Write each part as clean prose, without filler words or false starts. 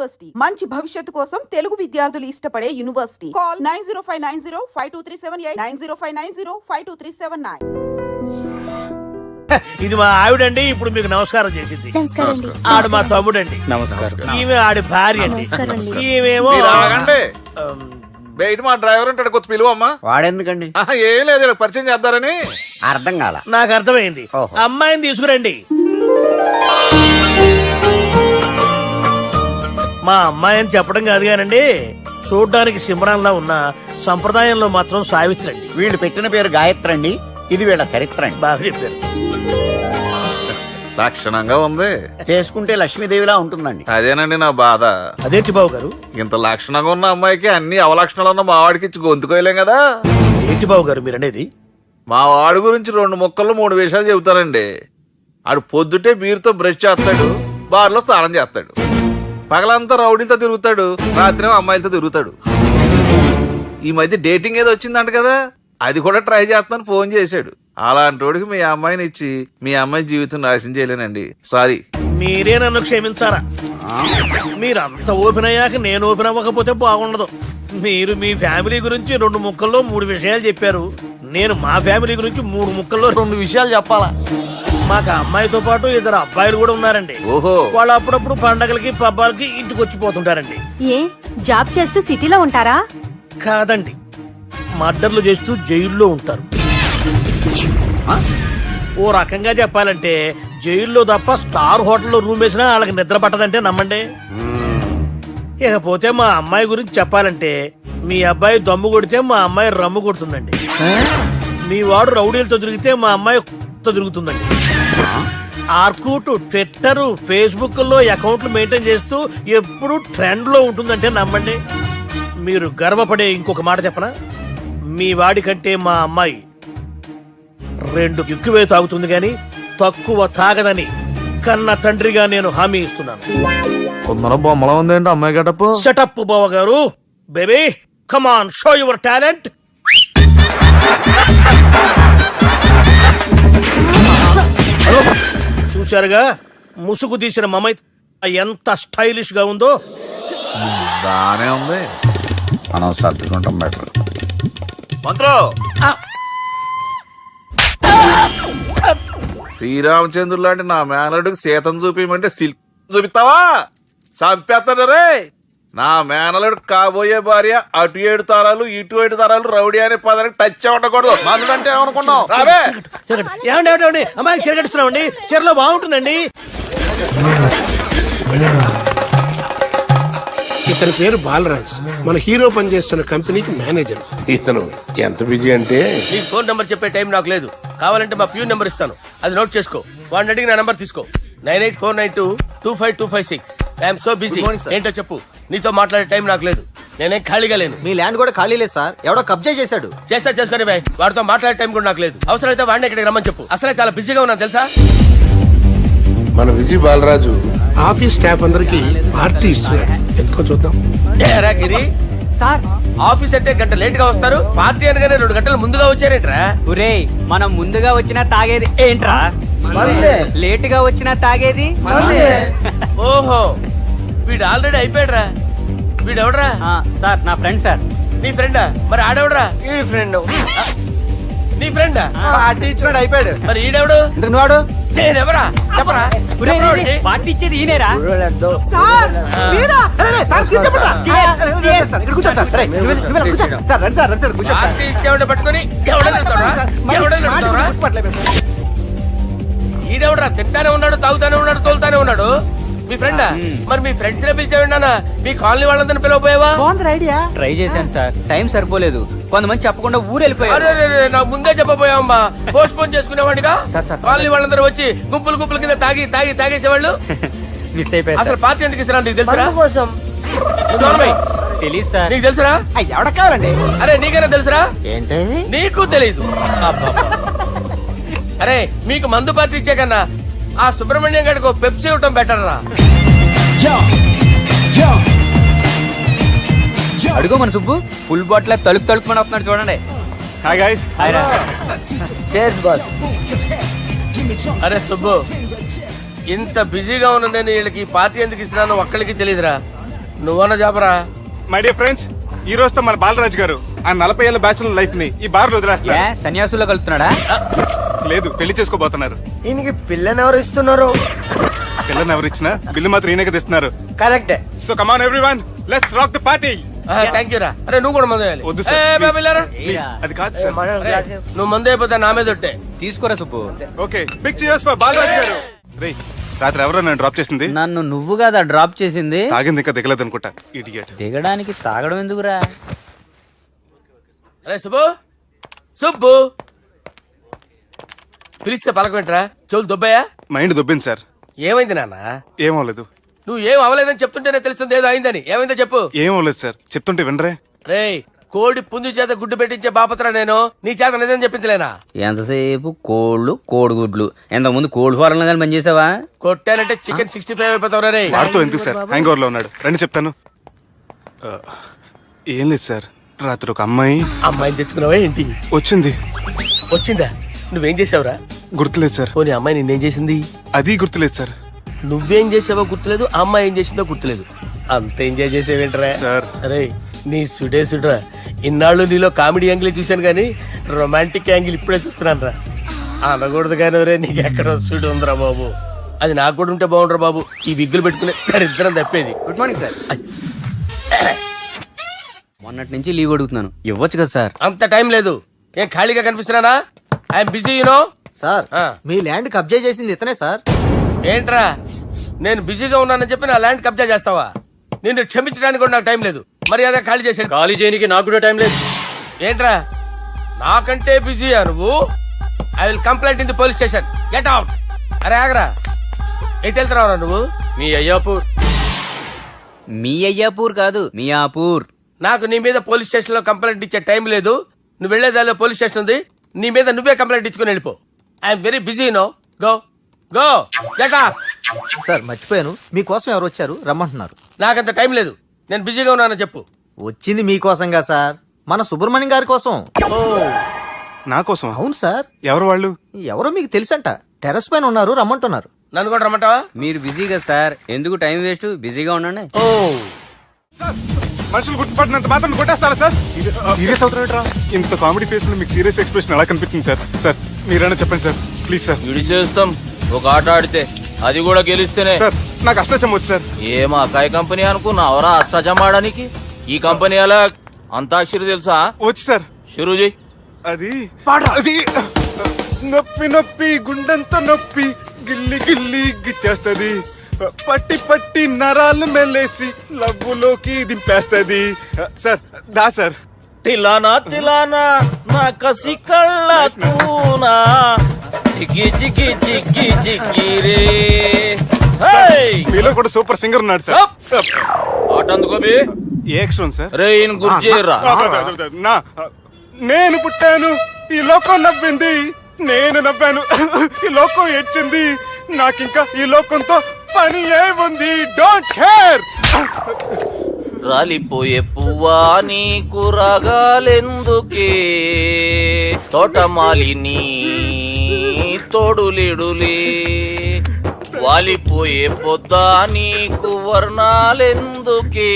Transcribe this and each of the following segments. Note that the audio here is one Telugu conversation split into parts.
యూనివర్సిటీ మంచి భవిష్యత్తు కోసం తెలుగు విద్యార్థులు ఇష్టపడే యూనివర్సిటీ. కాల్ 9059052378 9059052379. ఇది మా ఆవిడండి. ఇప్పుడు మీకు నమస్కారం చేసింది. ఆడు మా తమ్ముడండి. నమస్కారం. ఈమె ఆడి భార్య అండి. ఈమెమో బయట మా డ్రైవర్ ఉంటాడు, కొత్త పిలువమ్మా. వాడెందుకండి? ఏం లేదు, పరిచయం చేద్దారని. అర్థం కాల. నాకు అర్థమైంది. అమ్మాయిని తీసుకురండి. మా అమ్మాయి అని చెప్పడం కాదు కానండి, చూడ్డానికి సింహరాన్లా ఉన్న సంప్రదాయంలో మాత్రం సావిత్రి అండి. వీళ్ళు పెట్టిన పేరు గాయత్రి అండి. ఇది వీళ్ళ చరిత్ర అండి. బాగా చెప్పారు. లక్షణంగా ఉంది. చేసుకుంటే లక్ష్మీదేవిలా ఉంటుందండి. అదేనండి నా బాధ. అదేంటి బాబు గారు? ఇంత లక్షణంగా ఉన్న అమ్మాయికి అన్ని అవలక్షణాలు ఉన్న మా వాడికి ఇచ్చి గొంతుకోయలేం కదా. ఏంటి బాబు గారు మీరు అనేది? మా వాడి గురించి 2 ముక్కల్లో 3 విషయాలు చెబుతానండి. ఆడు పొద్దుటే బీరుతో బ్రష్ చేస్తాడు, బార్లో స్నానం చేస్తాడు, పగలంతా రౌడీలతో తిరుగుతాడు, రాత్రి అమ్మాయిలతో తిరుగుతాడు. ఈ మధ్య డేటింగ్ ఏదో వచ్చిందంట కదా, అది కూడా ట్రై చేస్తాను ఫోన్ చేశాడు. అలాంటి వాడికి మీ అమ్మాయిని ఇచ్చి మీ అమ్మాయి జీవితం నాశనం చేయలేనండి. సారీ. మీరే నన్ను క్షమించారా? మీరంత ఓపెన్ అయ్యాక నేను ఓపెన్ అవ్వకపోతే బాగుండదు. మీరు మీ ఫ్యామిలీ గురించి 2 ముక్కల్లో 3 విషయాలు చెప్పారు. నేను మా ఫ్యామిలీ గురించి 3 ముక్కల్లో 2 విషయాలు చెప్పాలా? మాకు అమ్మాయితో పాటు 2 అబ్బాయిలు కూడా ఉన్నారండి. ఓహో. వాళ్ళు అప్పుడప్పుడు పండగలకి పబ్బాలకి ఇంటికి వచ్చిపోతుంటారండి. ఏ జాబ్ చేస్తూ సిటీలో ఉంటారా? కాదండి, మర్డర్లు చేస్తూ జైల్లో ఉంటారు. ఓ రకంగా చెప్పాలంటే జైల్లో తప్ప స్టార్ హోటల్లో రూమ్ వేసినా వాళ్ళకి నిద్ర పట్టదంటే నమ్మండి. ఇకపోతే మా అమ్మాయి గురించి చెప్పాలంటే మీ అబ్బాయి దమ్ము కొడితే మా అమ్మాయి రమ్ము కొడుతుందండి. మీ వాడు రౌడీలతో తిరిగితే మా అమ్మాయి తిరుగుతుందండి. ఆర్కుట్, ట్విట్టర్, ఫేస్బుక్ లో అకౌంట్లు మెయింటైన్ చేస్తూ ఎప్పుడు ట్రెండ్ లో ఉంటుందంటే నమ్మండి. మీరు గర్వపడే ఇంకొక మాట చెప్పనా? మీ వాడి కంటే మా అమ్మాయి 2 ఎక్కువే తాగుతుంది గాని తక్కువ తాగదని కన్న తండ్రిగా నేను హామీ ఇస్తున్నాను. కొందరు బొమ్మలా ఉందేంటి అమ్మాయి గడప. సెటప్ బావ గారు. Baby come on, show your talent. చూశారుగా ముసుగు తీసిన మమై ఎంత స్టైలిష్ గా ఉందో. బానే ఉంది. మనం సర్దుకుంటాం బెటర్. మంత్రో, శ్రీరామచంద్రుడు లాంటి నా మేనలుడికి సీతను చూపించమంటే సిల్క్ చూపిస్తావా? చంపేస్తాడు రే. నా మేనలుడు కాబోయే భార్య అటు 7 తరాలు ఇటు 7 తరాలు రౌడీ అనే పదానికి టచ్ ఉండకూడదు. మనుడు అంటే ఏమనుకున్నావు? రావే. ఏమండి అమ్మాయి చీరగడుస్తున్నామండి, చీరలో బాగుంటుందండి. ఇతని పేరు బాలరాజ్, మన హీరో పనిచేస్తున్న కంపెనీకి మేనేజర్. ఇతను ఎంత బిజీ అంటే నీకు ఫోన్ నంబర్ చెప్పే టైం నాకు లేదు. కావాలంటే మా ప్యూన్ నెంబర్ ఇస్తాను, అది నోట్ చేసుకో. వాడిని అడిగి నా నంబర్ తీసుకో. 9849225256. I'm so busy. ఏంటో చెప్పు. నీతో మాట్లాడే టైం నాకు లేదు. నేనేం ఖాళీగా లేను. మీ ల్యాండ్ కూడా ఖాళీ లేదు సార్, ఎవడో కబ్జా చేశాడు. చేస్తా చేసుకుని బాయ్. వాడితో మాట్లాడే టైం కూడా నాకు లేదు. అవసరమైతే వాడిని ఇక్కడికి రమ్మని చెప్పు. అసలే చాలా బిజీగా ఉన్నాను తెలుసా. మన విజయ్ బాలరాజు ఆఫీస్ స్టాఫ్ అందరికి పార్టీ ఇస్తున్నాడు. ఎందుకో చూద్దాం. గిరి సార్ ఆఫీస్ అంటే గంట లేట్ గా వస్తారు, పార్టీ అనగానే 2 గంటలు ముందుగా వచ్చారేంట్రా? ఒరే, మనం ముందుగా వచ్చినా తాగేది ఏంట్రా? లేట్ గా వచ్చినా తాగేది. ఓహో, వీడు ఆల్రెడీ అయిపోయాడురా. వీడెవడరా? సార్ నా ఫ్రెండ్ సార్. నీ ఫ్రెండా? మరి ఆడెవడరా? ఈ ఫ్రెండ్. నీ ఫ్రెండా? పార్టీ ఇచ్చినాడు, అయిపోయాడు. మరి ఈడెవడు? వాడు నేనెవరా చెప్పరా? పార్టీ ఇచ్చేది ఈయనేరా? పార్టీ ఇచ్చేవాడిని పట్టుకొని ఈడెవడరా? తింటానే ఉన్నాడు, తాగుతానే ఉన్నాడు, తోలుతానే ఉన్నాడు. మీ ఫ్రెండా? మరి మీ ఫ్రెండ్స్ నే పిలిచేవాడినా? మీ కాలనీ వాళ్ళందరినీ పిలవపోయావా? ట్రై చేశాను సార్, టైం సరిపోలేదు. కొంతమంది చెప్పకుండా ఊరు వెళ్ళిపోయారు. నాకు ముందే చెప్పబోయావమ్మా. పోస్ట్ పోన్ చేసుకునేవాడిగా. కాలనీ వాళ్ళందరూ వచ్చి గుంపులు గుంపుల కింద తాగేసేవాళ్ళు. మిస్ అయిపోయారు. అసలు పార్టీ ఎందుకు ఇస్తున్నా నీకు తెలుసురా? తెలీదు సార్. నీకు తెలుసురా? ఎవడ కావాలండి? అరే నీకైనా తెలుసురా? ఏంటి నీకు తెలీదు? అరే మీకు మందు పార్టీ ఇచ్చే కన్నా ఆ సుబ్రహ్మణ్యం గారికి పెప్సీ ఇవ్వటం బెటర్ రా. అడుగు మన సుబ్బు ఫుల్ బాటిల్ తలుపుమని వస్తున్నాడు చూడండి. Hi guys. హాయ్ రా. Chairs boss. అరే సుబ్బు, ఇంత బిజీగా ఉన్న నేను వీళ్ళకి పార్టీ ఎందుకు ఇస్తున్నాను ఒక్కడికి తెలియదురా. నువ్వన్నా చెప్పరా. మై డియర్ ఫ్రెండ్స్, ఈ రోజుతో మన బాలరాజు గారు ఆ 40 ఏళ్ల బ్యాచులర్ లైఫ్ ని ఈ బార్ లో వదిలేస్తున్నారు. సన్యాసులో కలుపుతున్నాడా? లేదు, పెళ్లి చేసుకోబోతున్నారు. ఈయనకి పిల్లని ఎవరు ఇస్తున్నారు? పిల్లని ఎవరు ఇచ్చినా బిల్లు మాత్రం ఈయనకి తెస్తున్నారు. కరెక్టే. So come on everyone, let's rock the party. Thank you రా. అరే నువ్వు కూడా మందు వేయాలి. వద్దు సార్, ఏ, please. బాబు వెళ్ళారా? Please, అది కాదు సార్. నువ్వు మందు అయిపోతే నా మీద ఒట్టే. తీసుకోరా Subbu. Okay, big cheers for Balaraju garu. రేయ్, రాత్రి ఎవరో నన్ను డ్రాప్ చేసింది? నన్ను నువ్వు కదా డ్రాప్ చేసింది. తాగింది ఇంకా దిగలేదు అనుకుంటా. ఇడియట్. దిగడానికి తాగడం ఎందుకురా? అరే సుబ్బు, సుబ్బు పిలిస్తే పలకమేంట్రా? చెవులు దొబ్బాయా? Mind దొబ్బింది sir. ఏమైంది నాన్న? ఏమవలేదు. నువ్వు ఏం అవ్వలేదని చెప్తుంటేనే తెలుస్తుంది ఏదో అయిందని. ఏమైందో చెప్పు. ఏమవలేదు సార్, చెప్తుంటే వినరే. రేయ్, కోడి పుంజు చేత గుడ్డు పెట్టించే బాపత్ర నేను. నీ చేత నిజం చెప్పించలేనా? ఎంతసేపు కోళ్ళు కోడిగుడ్లు. ఎంతకుముందు కోడి ఫారంలో కానీ పనిచేసావా? కొట్టానంటే చికెన్ 65 అయిపోతావు రే. వాడుతూ ఎందుకు సార్, హ్యాంగ్ ఓవర్ లో ఉన్నాడు. రండి చెప్తాను. ఏం లేదు సార్, రాత్రి ఒక అమ్మాయిని తెచ్చుకున్నావా ఏంటి? వచ్చింది. వచ్చిందా? నువ్వేం చేసావురా? గుర్తులేదు సార్. పోనీ అమ్మాయి నిన్నేం చేసింది? అది గుర్తులేదు సార్. నువ్వేం చేసావో గుర్తులేదు, ఆ అమ్మాయి ఏం చేసిందో గుర్తులేదు. అంత ఎంజాయ్ చేసేవేంట్రా సార్? అరే నీ సుడే సుడ్రా. ఇన్నాళ్ళు నీలో కామెడీ యాంగిల్ చూశాను కానీ రొమాంటిక్ యాంగిల్ ఇప్పుడే చూస్తున్నాను రా. అనకూడదు కానీ రే, నీకు ఎక్కడో సుడు ఉందిరా బాబు. అది నాకు కూడా ఉంటే బాగుండ్రా బాబు. ఈ విగ్గులు పెట్టుకునే ఇద్దరం తప్పేది. Good morning sir. మొన్నటి నుంచి లీవ్ అడుగుతున్నాను, ఇవ్వచ్చు కదా సార్? అంత టైం లేదు. ఏం ఖాళీగా కనిపిస్తున్నానా? I'm busy you know. సార్, మీ ల్యాండ్ కబ్జా చేసింది ఇతనే సార్. ఏంట్రా, నేను బిజీగా ఉన్నానని చెప్పి నా ల్యాండ్ కబ్జా చేస్తావా? నిన్ను క్షమించడానికి కూడా నాకు టైం లేదు. మరి అదే ఖాళీ చేసాను. ఖాళీ చేయడానికి నాకు కూడా టైం లేదు. ఏంట్రా, నాకంటే బిజీయా నువ్వు? I will complaint in the police station. Get out. అరే ఆగరా, ఎటు వెళ్తున్నావురా నువ్వు? మీ అయ్యాపూర్. మీ అయ్యాపూర్ కాదు, మియాపూర్. నాకు నీ మీద పోలీస్ స్టేషన్ లో కంప్లైంట్ ఇచ్చే టైం లేదు. నువ్వు వెళ్లేదాలో పోలీస్ స్టేషన్ ఉంది. నీ మీద నువ్వే కంప్లైంట్ ఇచ్చుకుని వెళ్ళిపో. I'm very busy no. Go go get off. Sir మర్చిపోయాను, మీకోసం ఎవరు వచ్చారు, రమ్మంటున్నారు. నాకంత టైం లేదు, నేను బిజీగా ఉన్నానని చెప్పు. వచ్చింది మీకోసంగా సార్, మన సుబ్రహ్మణ్యం గారి కోసం. ఓ, నా కోసం? అవును సార్. ఎవరు వాళ్ళు? ఎవరో మీకు తెలుసంట, టెర్రస్ పైన ఉన్నారు, రమ్మంటున్నారు. నన్ను కూడా రమ్మంటావా? మీరు బిజీ కదా సార్, ఎందుకు టైం వేస్ట్, బిజీగా ఉండండి. ఓ, మనుషులు గుర్తుపట్టినంత మాత్రం కొట్టేస్తారా సార్? సీరియస్ అవుతున్నారా? ఇంత కామెడీ ఫేస్ లో మీకు సీరియస్ ఎక్స్ప్రెషన్ ఎలా కనిపిస్తుంది సార్? సార్ మీరైనా చెప్పండి సార్, ప్లీజ్ సార్. విడిచేస్తాం ఒక ఆట ఆడితే, అది కూడా గెలిస్తేనే. సార్ నాకు అష్టాచమ్మ వచ్చు సార్. ఏం అకాయ కంపెనీ అనుకున్నావరా అష్టాచమ్మ ఆడడానికి? ఈ కంపెనీ అలా అంతాక్షరి తెలుసా? వచ్చు సార్. షురూ చేయి. అది నొప్పి నొప్పి గుండెంత నొప్పి గిల్లి గిల్లి గిచ్చేస్తది, పట్టి పట్టి నరాలు మెల్లేసి లవ్వులోకి దింపేస్తది. సార్ దా సార్. తిలానా తిలానా నా కసి కళ్ళ కూనా చిక్కి చిక్కి చిక్కి చిక్కి రే. మీలో కూడా సూపర్ సింగర్ ఉన్నాడు సార్. ఆట అందుకోబి. ఏ అక్షరం సార్? రే ఈయన గుర్తు చేయరా. నా నేను పుట్టాను, ఈ లోకం నవ్వింది, నేను నవ్వాను, ఈ లోకం ఏడ్చింది, నాకింకా ఈ లోకంతో పని ఏముంది, డోంట్ కేర్. రాలిపోయే పువ్వా నీకు రాగాలెందుకే, తోటమాలిని తోడులిడులే, వాలిపోయే పొద్దా నీకు వర్ణాలెందుకే,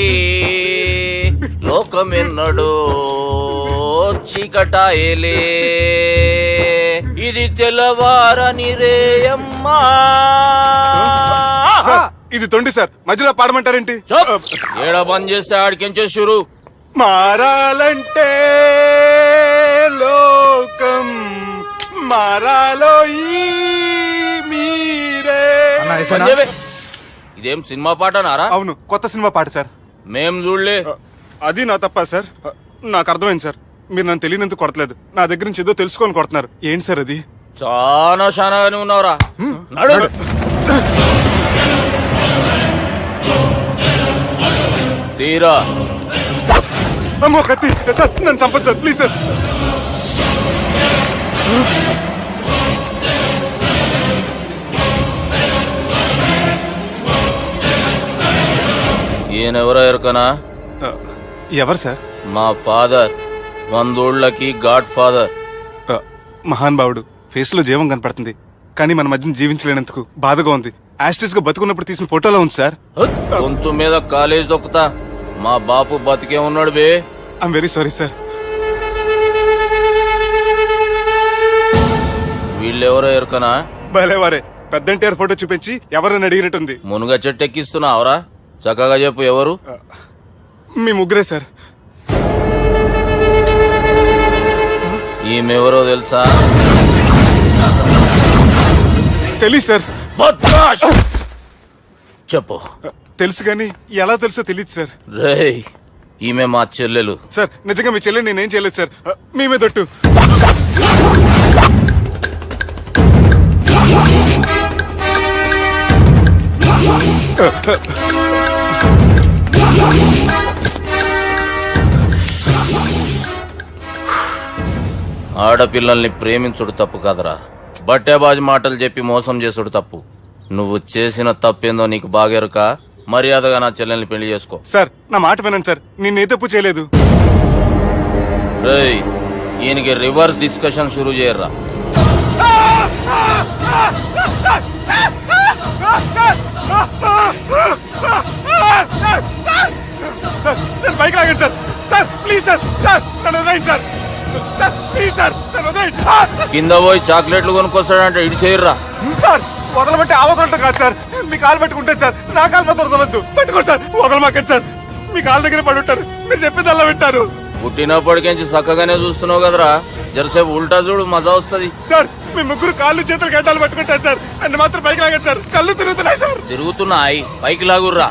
లోకమెన్నడో చీకటాయలే, ఇది తెల్లవారని రేయమ్మా. ఇది తొండి సార్, మధ్యలో పాడమంటారేంటి? ఏడా బంద్ చేస్తే ఆడికెంచే షురు. మారాలంటే లోకం మారాలో ఈ మీరే. ఇదేం సినిమా పాట నారా? అవును, కొత్త సినిమా పాట సార్. మేం చూడలే. అది నా తప్ప సార్. నాకు అర్థమైంది సార్, మీరు నన్ను తెలియనందుకు కొడతలేదు, నా దగ్గర నుంచి ఏదో తెలుసుకొని కొడుతున్నారు. ఏంటి సార్ అది? చాలా శానాగానే ఉన్నావురా. నడు. తీరా. అమ్మో కత్తి సార్, నన్ను చంపదు సార్, ప్లీజ్ సార్. ఈయనెవరో ఎరకనా? ఎవరు సార్? మా ఫాదర్, 100 గాడ్ ఫాదర్. మహాన్ భావుడు, ఫేస్ లో జీవం కనపడుతుంది. కానీ మన మధ్యన జీవించలేనందుకు బాధగా ఉంది. యాస్టిస్ గా బతుకున్నప్పుడు తీసిన ఫోటోలో ఉంది సార్. గొంతు మీద కాలేజ్ దొక్కుతా మా బాపు బతికే ఉన్నాడు బే. I'm very sorry sir. వీళ్ళెవరో ఎరుకనా? భలేవారే, పెద్ద ఎన్టీఆర్ ఫోటో చూపించి ఎవరైనా అడిగినట్టుంది. మునుగ చెట్టు ఎక్కిస్తున్నావురా? చక్కగా చెప్పు ఎవరు? మీ ముగ్గురే సార్. ఈమెవరో తెలుసా? తెలీదు సార్. చెప్పు. తెలుసు కానీ ఎలా తెలుసో తెలియదు సార్. రేయ్, ఈమె మా చెల్లెలు. సార్ నిజంగా మీ చెల్లెని నేనేం చేయలేదు సార్. మీ మీద ఒట్టు. ఆడపిల్లల్ని ప్రేమించుడు తప్పు కాదరా, బట్టేబాజు మాటలు చెప్పి మోసం చేసుడు తప్పు. నువ్వు చేసిన తప్పేందో నీకు బాగెరుక. మర్యాదగా నా చెల్లెల్ని పెళ్లి చేసుకో. సార్ నా మాట వినండి సార్, నేనే తప్పు చేయలేదు. రేయ్, ఈయనకి రివర్స్ డిస్కషన్ షురూ చేయర్రా. నేను బైక్ లాగండి sir. Sir please sir. Sir నన్ను వదిలేయండి సార్. సార్ ప్లీజ్ సార్ నన్ను వదిలేయండి. కింద పోయి చాక్లెట్లు కొనుక్కొస్తాడంటే ఇటు చేయర్రా. సార్ వదలబట్టి ఆ వదలటం కాదు సార్. మీ కాలు పెట్టుకుంటాను సార్. నా కాలు మాత్రం వదలొద్దు. పెట్టుకోండి సార్. వదలమాకండి సార్. మీ కాలు దగ్గర పడి ఉంటారు. మీరు చెప్పేది అలా వింటారు. పుట్టినప్పటికేంచి చక్కగానే చూస్తున్నావు కదరా, జరసేపు ఉల్టా చూడు, మజా వస్తుంది. సార్ మీ ముగ్గురు కాళ్ళు చేతులు గడ్డాలు పట్టుకుంటారు సార్. నన్ను మాత్రం బైక్ లాగండి సార్. కళ్ళు తిరుగుతున్నాయి సార్. తిరుగుతున్నాయి, పైకి లాగుర్రా.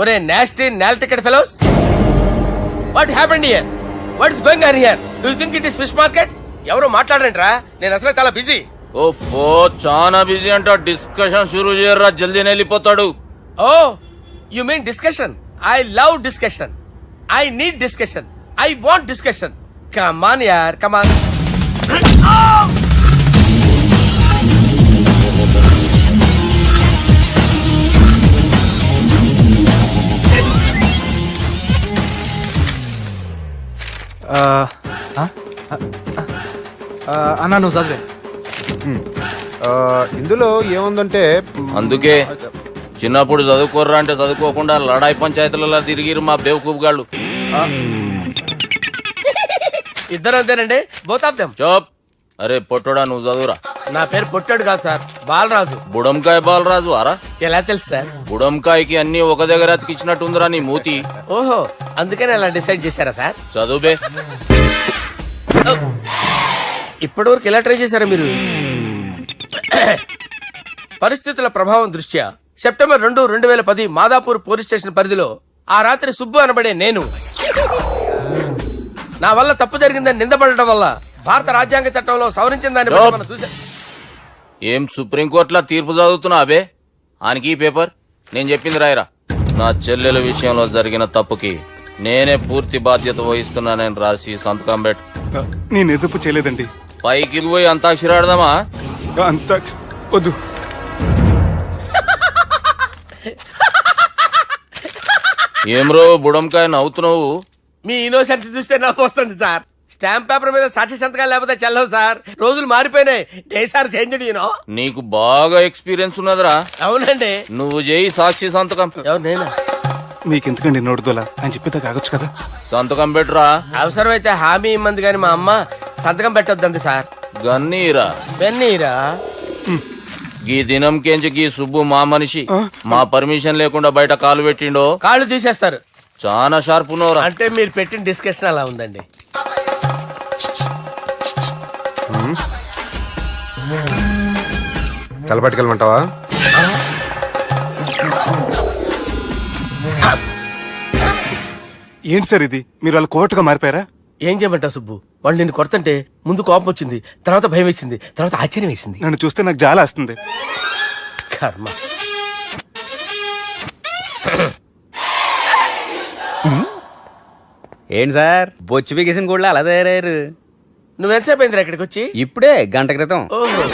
ఒరే నాస్టీ నాల్ ticket fellows, what happened here? What is going on here? Do you think it is fish market? ఎవరు మాట్లాడరంట్రా, నేను అసలే చాలా బిజీ. ఓ చాలా బిజీ అంట. డిస్కషన్ షురూ చేయర్రా, జల్దీ వెళ్ళిపోతాడు. Oh you mean discussion? I love discussion. I need discussion. I want discussion. Come on యార్, కమ్ ఆన్. అన్నా నువ్వు చదివే. ఇందులో ఏముందంటే అందుకే చిన్నప్పుడు చదువుకోర్రా అంటే చదువుకోకుండా లడాయి పంచాయతీలలో తిరిగిరు మా బేవకూపు గాళ్ళు. ఇద్దరు అంతేనండి, బోత్ ఆఫ్ దెమ్. చోప్. అరే పొట్టోడా, నువ్వు చదువురా. నా పేరు పొట్టాడు కాదు సార్, బాలరాజు. బుడంకాయ బాలరాజు అరా? ఎలా తెలుసు సార్? బుడంకాయకి అన్ని ఒక దగ్గర అతికిచ్చినట్టుందిరా నీ మూతి. ఓహో, అందుకని అలా డిసైడ్ చేశారా సార్? చదువుబే. ఇప్పటి వరకు ఎలా ట్రై చేశారా మీరు? పరిస్థితుల ప్రభావం దృష్ట్యా సెప్టెంబర్ 2, 2010 మాదాపూర్ పోలీస్ స్టేషన్ పరిధిలో ఆ రాత్రి సుబ్బు అనబడే నేను నా వల్ల తప్పు జరిగిందని నిందపడటం వల్ల భారత రాజ్యాంగ చట్టంలో సవరించిన దాన్ని బట్టి మనం చూసా. ఏం సుప్రీంకోర్టులో తీర్పు చదువుతున్నా అబే? ఆనికి ఈ పేపర్ నేను చెప్పింది రాయరా. నా చెల్లెల విషయంలో జరిగిన తప్పుకి నేనే పూర్తి బాధ్యత వహిస్తున్నానని రాసి సంతకం పెట్టు. నేను ఎదుపు చేయలేదండి. పైకి పోయి అంతాక్షరి ఆడదామా? అంత వద్దు. ఏమ్రో బుడంకాయ నవ్వుతున్నావు? మీ ఇన్నోసెన్స్ చూస్తే నవ్వు వస్తుంది సార్. స్టాంప్ పేపర్ మీద సాక్షి సంతకాలు లేకపోతే చెల్లవు సార్. రోజులు మారిపోయినాయి. Day sir change you know. నీకు బాగా ఎక్స్పీరియన్స్ ఉన్నదిరా. అవునండి. నువ్వు చేయి సాక్షి సంతకం. ఎవరు నేనా? మీకెందుకండి నోడుదోలా అని చెప్పేదా కాగొచ్చు కదా. సంతకం పెట్టురా. అవసరమైతే హామీ ఇమ్మంది కానీ మా అమ్మ సంతకం పెట్టొద్దండి సార్. గన్నీరా బెన్నీరా. గీ దినంకేంచి గీ సుబ్బు మా మనిషి. మా పర్మిషన్ లేకుండా బయట కాలు పెట్టిండో కాళ్ళు తీసేస్తారు. చాలా షార్ప్ ఉన్నవరా. అంటే మీరు పెట్టిన డిస్కషన్ అలా ఉందండి. తలపట్టుకెళ్ళమంటావా? ఏంటి సార్ ఇది? మీరు వాళ్ళ కోర్టుగా మారిపోయారా? ఏం చేయమంటావు సుబ్బు? వాళ్ళు నిన్ను కొడుతుంటే ముందు కోపం వచ్చింది, తర్వాత భయం వేసింది, తర్వాత ఆశ్చర్యం వేసింది. నన్ను చూస్తే నాకు జాలా వస్తుంది. కర్మ. ఏంటి సార్ బొచ్చు బిగేసిన కూడా అలా తయారయ్యారు? నువ్వెంతసేపు అయిందిరా ఇక్కడికి వచ్చి? ఇప్పుడే గంట క్రితం. ఓహో,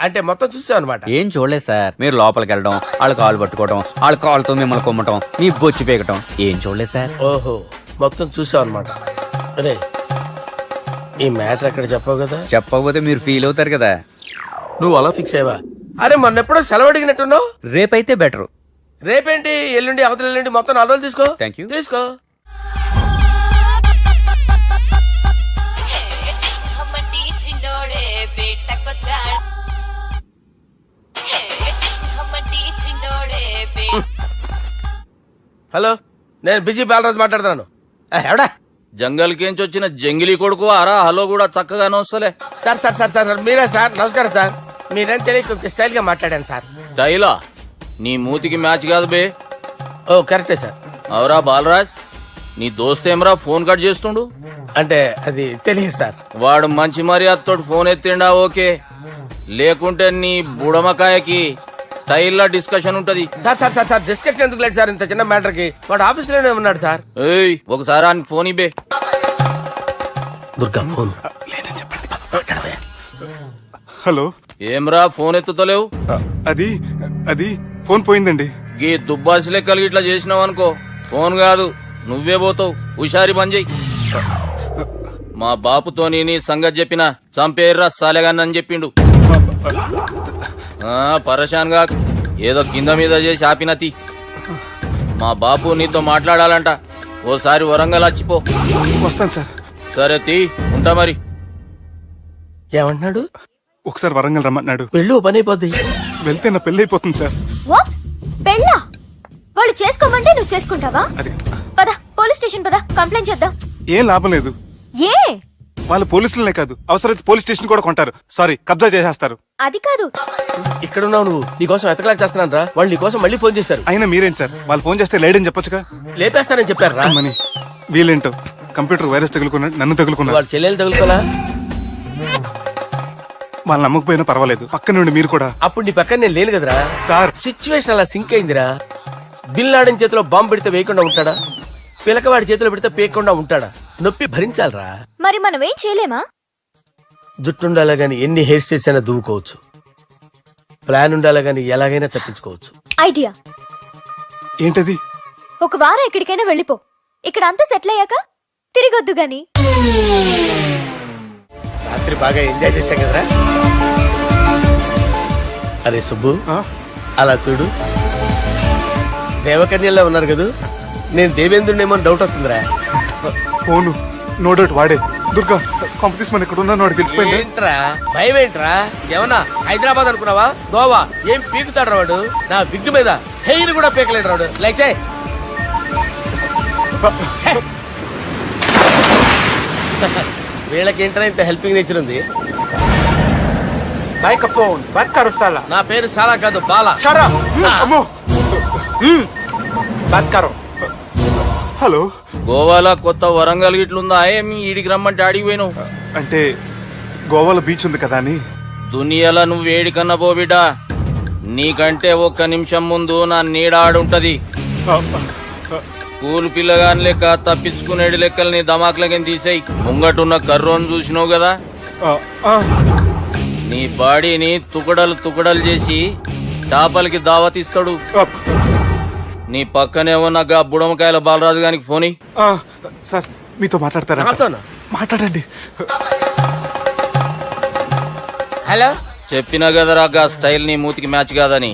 అంటే మొత్తం చూసావు అనమాట. ఏం చూడలేదు సార్. మీరు లోపలికి వెళ్ళడం, వాళ్ళ కాలు పట్టుకోవడం, వాళ్ళ కాలుతో మిమ్మల్ని కొమ్మటం, మీ బొచ్చు పీకటం ఏం చూడలేదు సార్. ఓహో, మొత్తం చూసావు అనమాట. అరే ఈ మ్యాటర్ ఎక్కడ చెప్పావు కదా. చెప్పకపోతే మీరు ఫీల్ అవుతారు కదా. నువ్వు అలా ఫిక్స్ అయ్యవా? అరే మొన్న ఎప్పుడో సెలవు అడిగినట్టున్నావు. రేపైతే బెటర్. రేపేంటి, ఎల్లుండి, అవతల ఎల్లుండి, మొత్తం 4 రోజులు తీసుకో. Thank you. తీసుకో. హలో, నేను బిజీ బాలరాజు మాట్లాడుతున్నాను. ఎవడా? జంగల్కేంచి వచ్చిన జంగిలీ కొడుకు ఆరా హలో కూడా చక్కగానే వస్తలే. సార్ సార్ సార్ సార్ మీరే సార్. నమస్కారం సార్. మీరేం తెలియక కొంచెం స్టైల్ గా మాట్లాడాను సార్. స్టైలా? నీ మూతికి మ్యాచ్ కాదు బే. ఓ కరెక్టే సార్. అవరా బాలరాజ్, నీ దోస్త్ ఏమరా ఫోన్ కట్ చేస్తుండు? అంటే అది తెలియదు సార్. వాడు మంచి మర్యాదతో ఫోన్ ఎత్తిండా ఓకే, లేకుంటే నీ బుడమకాయకి స్టైల్లో డిస్కషన్ ఉంటది. Sir sir sir sir discussion ఎందుకు లేదు సార్, ఇంత చిన్న మ్యాటర్ కి. వాడు ఆఫీస్ లోనే ఉన్నాడు సార్. ఏయ్ ఒకసారి ఆయనకి ఫోన్ ఇబ్బే. దుర్గా ఫోన్. హలో, ఏమ్రా ఫోన్ ఎత్తుతలేవు? అది అది ఫోన్ పోయిందండి. గీ దుబ్బాసి లెక్కలు ఇట్లా చేసినావు అనుకో, ఫోన్ కాదు నువ్వే పోతావు. హుషారి బంద్ చెయ్యి. మా బాపుతో నీ సంగతి చెప్పిన చంపేర్రా సాలెగాన్ని చెప్పిండు. పరేషాన్ గా ఏదో కింద మీద చేసి ఆపినతి. మా బాపు నీతో మాట్లాడాలంట. ఓసారి వరంగల్ వచ్చిపో. వస్తాను సార్. సరే తీ, ఉంటా మరి. ఏమంటున్నాడు? ఒకసారి వరంగల్ రమ్మన్నాడు. వెళ్ళు, పని అయిపోద్ది. వెళ్తే నా పెళ్లి అయిపోతుంది సార్. వాట్? పెళ్ళా? వాళ్ళు చేసుకోమంటే నువ్వు చేసుకుంటావా? అది పద పోలీస్ స్టేషన్ పద, కంప్లైంట్ చేద్దాం. ఏం లాభం లేదు. ఏ? వాళ్ళు పోలీసులనే కాదు, అవసరమైతే పోలీస్ స్టేషన్ కూడా కొంటారు. సారీ, కబ్జా చేసేస్తారు. అది కాదు. ఇక్కడ ఉన్నావు నువ్వు, నీకోసం ఎతకలేక చేస్తున్నాను రా. వాళ్ళు నీకోసం మళ్ళీ ఫోన్ చేశారు. అయినా మీరేంటి సార్, వాళ్ళు ఫోన్ చేస్తే లేడని చెప్పొచ్చుగా. లేపేస్తానని చెప్పారు రా. మని వీళ్ళేంటో కంప్యూటర్ వైరస్ తగులుకున్నాడు, నన్ను తగులుకున్నాడు. వాళ్ళ చెల్లెలు తగులుకోలా? వాళ్ళు నమ్మకపోయినా పర్వాలేదు, పక్క నుండి మీరు కూడా. అప్పుడు నీ పక్కన నేను లేను కదరా సార్. సిచ్యువేషన్ అలా సింక్ అయిందిరా. బిల్ లాడెన్ చేతిలో బాంబు పెడితే వేయకుండా ఉంటాడా? పిలకవాడి చేతిలో పెడితే పేయకుండా ఉంటాడా? నొప్పి భరించాలరా. మరి మనం ఏం చేయలేమా? జుట్టుండాలా గాని ఎన్ని హెయిర్ స్టైల్స్ అయినా దువ్వుకోవచ్చు. ప్లాన్ ఉండాలా గాని ఎలాగైనా తప్పించుకోవచ్చు. ఐడియా ఏంటది? ఒక వారం ఎక్కడికైనా వెళ్ళిపో. ఇక్కడ అంతా సెటిల్ అయ్యాక తిరిగొద్దు గాని. రాత్రి బాగా ఎంజాయ్ చేశాం కదరా. అరే సుబ్బు, అలా చూడు, దేవకన్యల్లో ఉన్నారు కదా. నేను దేవేంద్రుడేమో డౌట్ వస్తుందిరా. ఫోను నో డౌట్ వాడే. దుర్గా కాంపిటీస్ మన ఇక్కడ ఉన్నా వాడు తెలిసిపోయింది. ఏంట్రా భయం ఏంట్రా? ఏమన్నా హైదరాబాద్ అనుకున్నావా? గోవా? ఏం పీకుతాడు వాడు. నా విగ్గు మీద హెయిర్ కూడా పీకలేడు రాడు. లైక్ చేయి. వీళ్ళకేంట్రా ఇంత హెల్పింగ్ నేచర్ ఉంది. నా పేరు సాలా కాదు, బాలా. హలో, గోవాలో కొత్త వరంగల్ గిట్లుందా? ఏమి ఈడికి రమ్మంటే ఆడికి పోయినావు? అంటే గోవాలో బీచ్ ఉంది కదా అని. దునియాలో నువ్వు వేడికన్నా పో బిడ్డా. నీకంటే ఒక్క నిమిషం ముందు నా నీడ ఆడుంటది. స్కూల్ పిల్లగాని లెక్క తప్పించుకునేడు లెక్కలు నీ దమాకులకి తీసేయి. ముంగటున్న కర్రోని చూసినావు కదా, నీ బాడీని తుకడలు తుకడలు చేసి చేపలకి దావతిస్తాడు. నీ పక్కనే ఉన్న గా బుడమకాయల బాలరాజు గారికి ఫోన్. సార్ మీతో మాట్లాడతారా? మాట్లాడండి. హలో, చెప్పినా కదరా గా స్టైల్ నీ మూతికి మ్యాచ్ కాదని.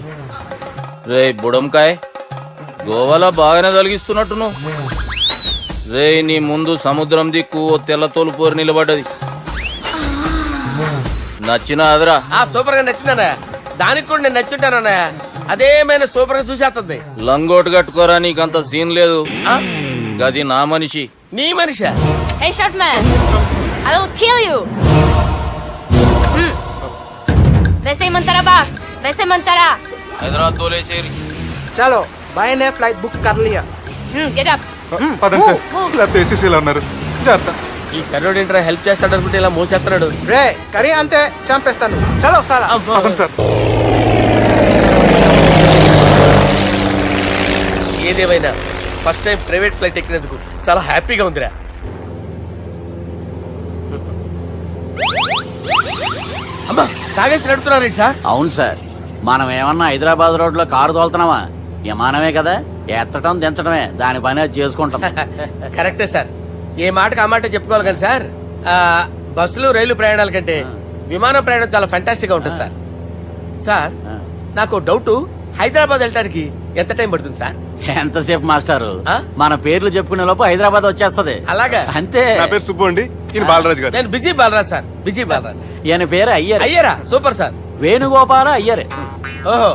రే బుడంకాయ్, గోవాలో బాగానే తొలగిస్తున్నట్టు నువ్వు. రే నీ ముందు సముద్రం దిక్కు ఓ తెల్ల తోలు పోరు నిలబడ్డది. నచ్చిన అదరా? సూపర్ గా నచ్చిందన్నా. దానికి కూడా నేను నచ్చుంటానన్నా. అదేమైనా సూపర్ గా చూసేస్తుంది. లంగోటు కట్టుకోరా, నీకంత సీన్ లేదు. గది నా మనిషి. నీ Manisha? Hey short man, I will kill you. वैसे ही मंतरा बास, वैसे मंतरा. హైదరాబాద్ తోలేసేరి. చలో బాయ్ నే ఫ్లైట్ బుక్ కర్ లియా. Get up. పదండి సార్, లేకపోతే ఏసీసీలో ఉన్నారు. జాగ్రత్త. ఈ కర్రోడు ఏంట్రా హెల్ప్ చేస్తాడు అనుకుంటే ఇలా మోసేస్తున్నాడు. రే కరీ అంతే చంపేస్తాను. చలో సాలా. పదండి సార్. ఏదేమైనా ఫస్ట్ టైం ప్రైవేట్ ఫ్లైట్ ఎక్కినందుకు చాలా హ్యాపీగా ఉందిరా. అమ్మా తాగేసి నడుపుతున్నారేంటి సార్? అవును సార్, మనం ఏమన్నా హైదరాబాద్ రోడ్ లో కారు తోలుతున్నావా? విమానమే కదా. ఎత్తడం దించడమే దాని పని అది చేసుకుంటాం. కరెక్టే సార్. ఏ మాటకు ఆ మాట చెప్పుకోవాలి కానీ సార్, బస్సులు రైలు ప్రయాణాల కంటే విమానం ప్రయాణం చాలా ఫంటాస్టిక్ గా ఉంటుంది సార్. సార్ నాకు డౌట్, హైదరాబాద్ వెళ్ళడానికి ఎంత టైం పడుతుంది సార్? ఎంతసేపు మాస్టారు, ఆ? మన పేర్లు చెప్పుకునే లోపు హైదరాబాద్ వచ్చేస్తది. అలాగా? అంతే. నా పేరు సుబ్బు అండి, ఈయన బాలరాజు గారు. నేను busy Balaraj sir, busy Balaraj. ఈయన పేరు అయ్యర్. అయ్యారా? Super sir. వేణుగోపాల అయ్యర్. ఓహో,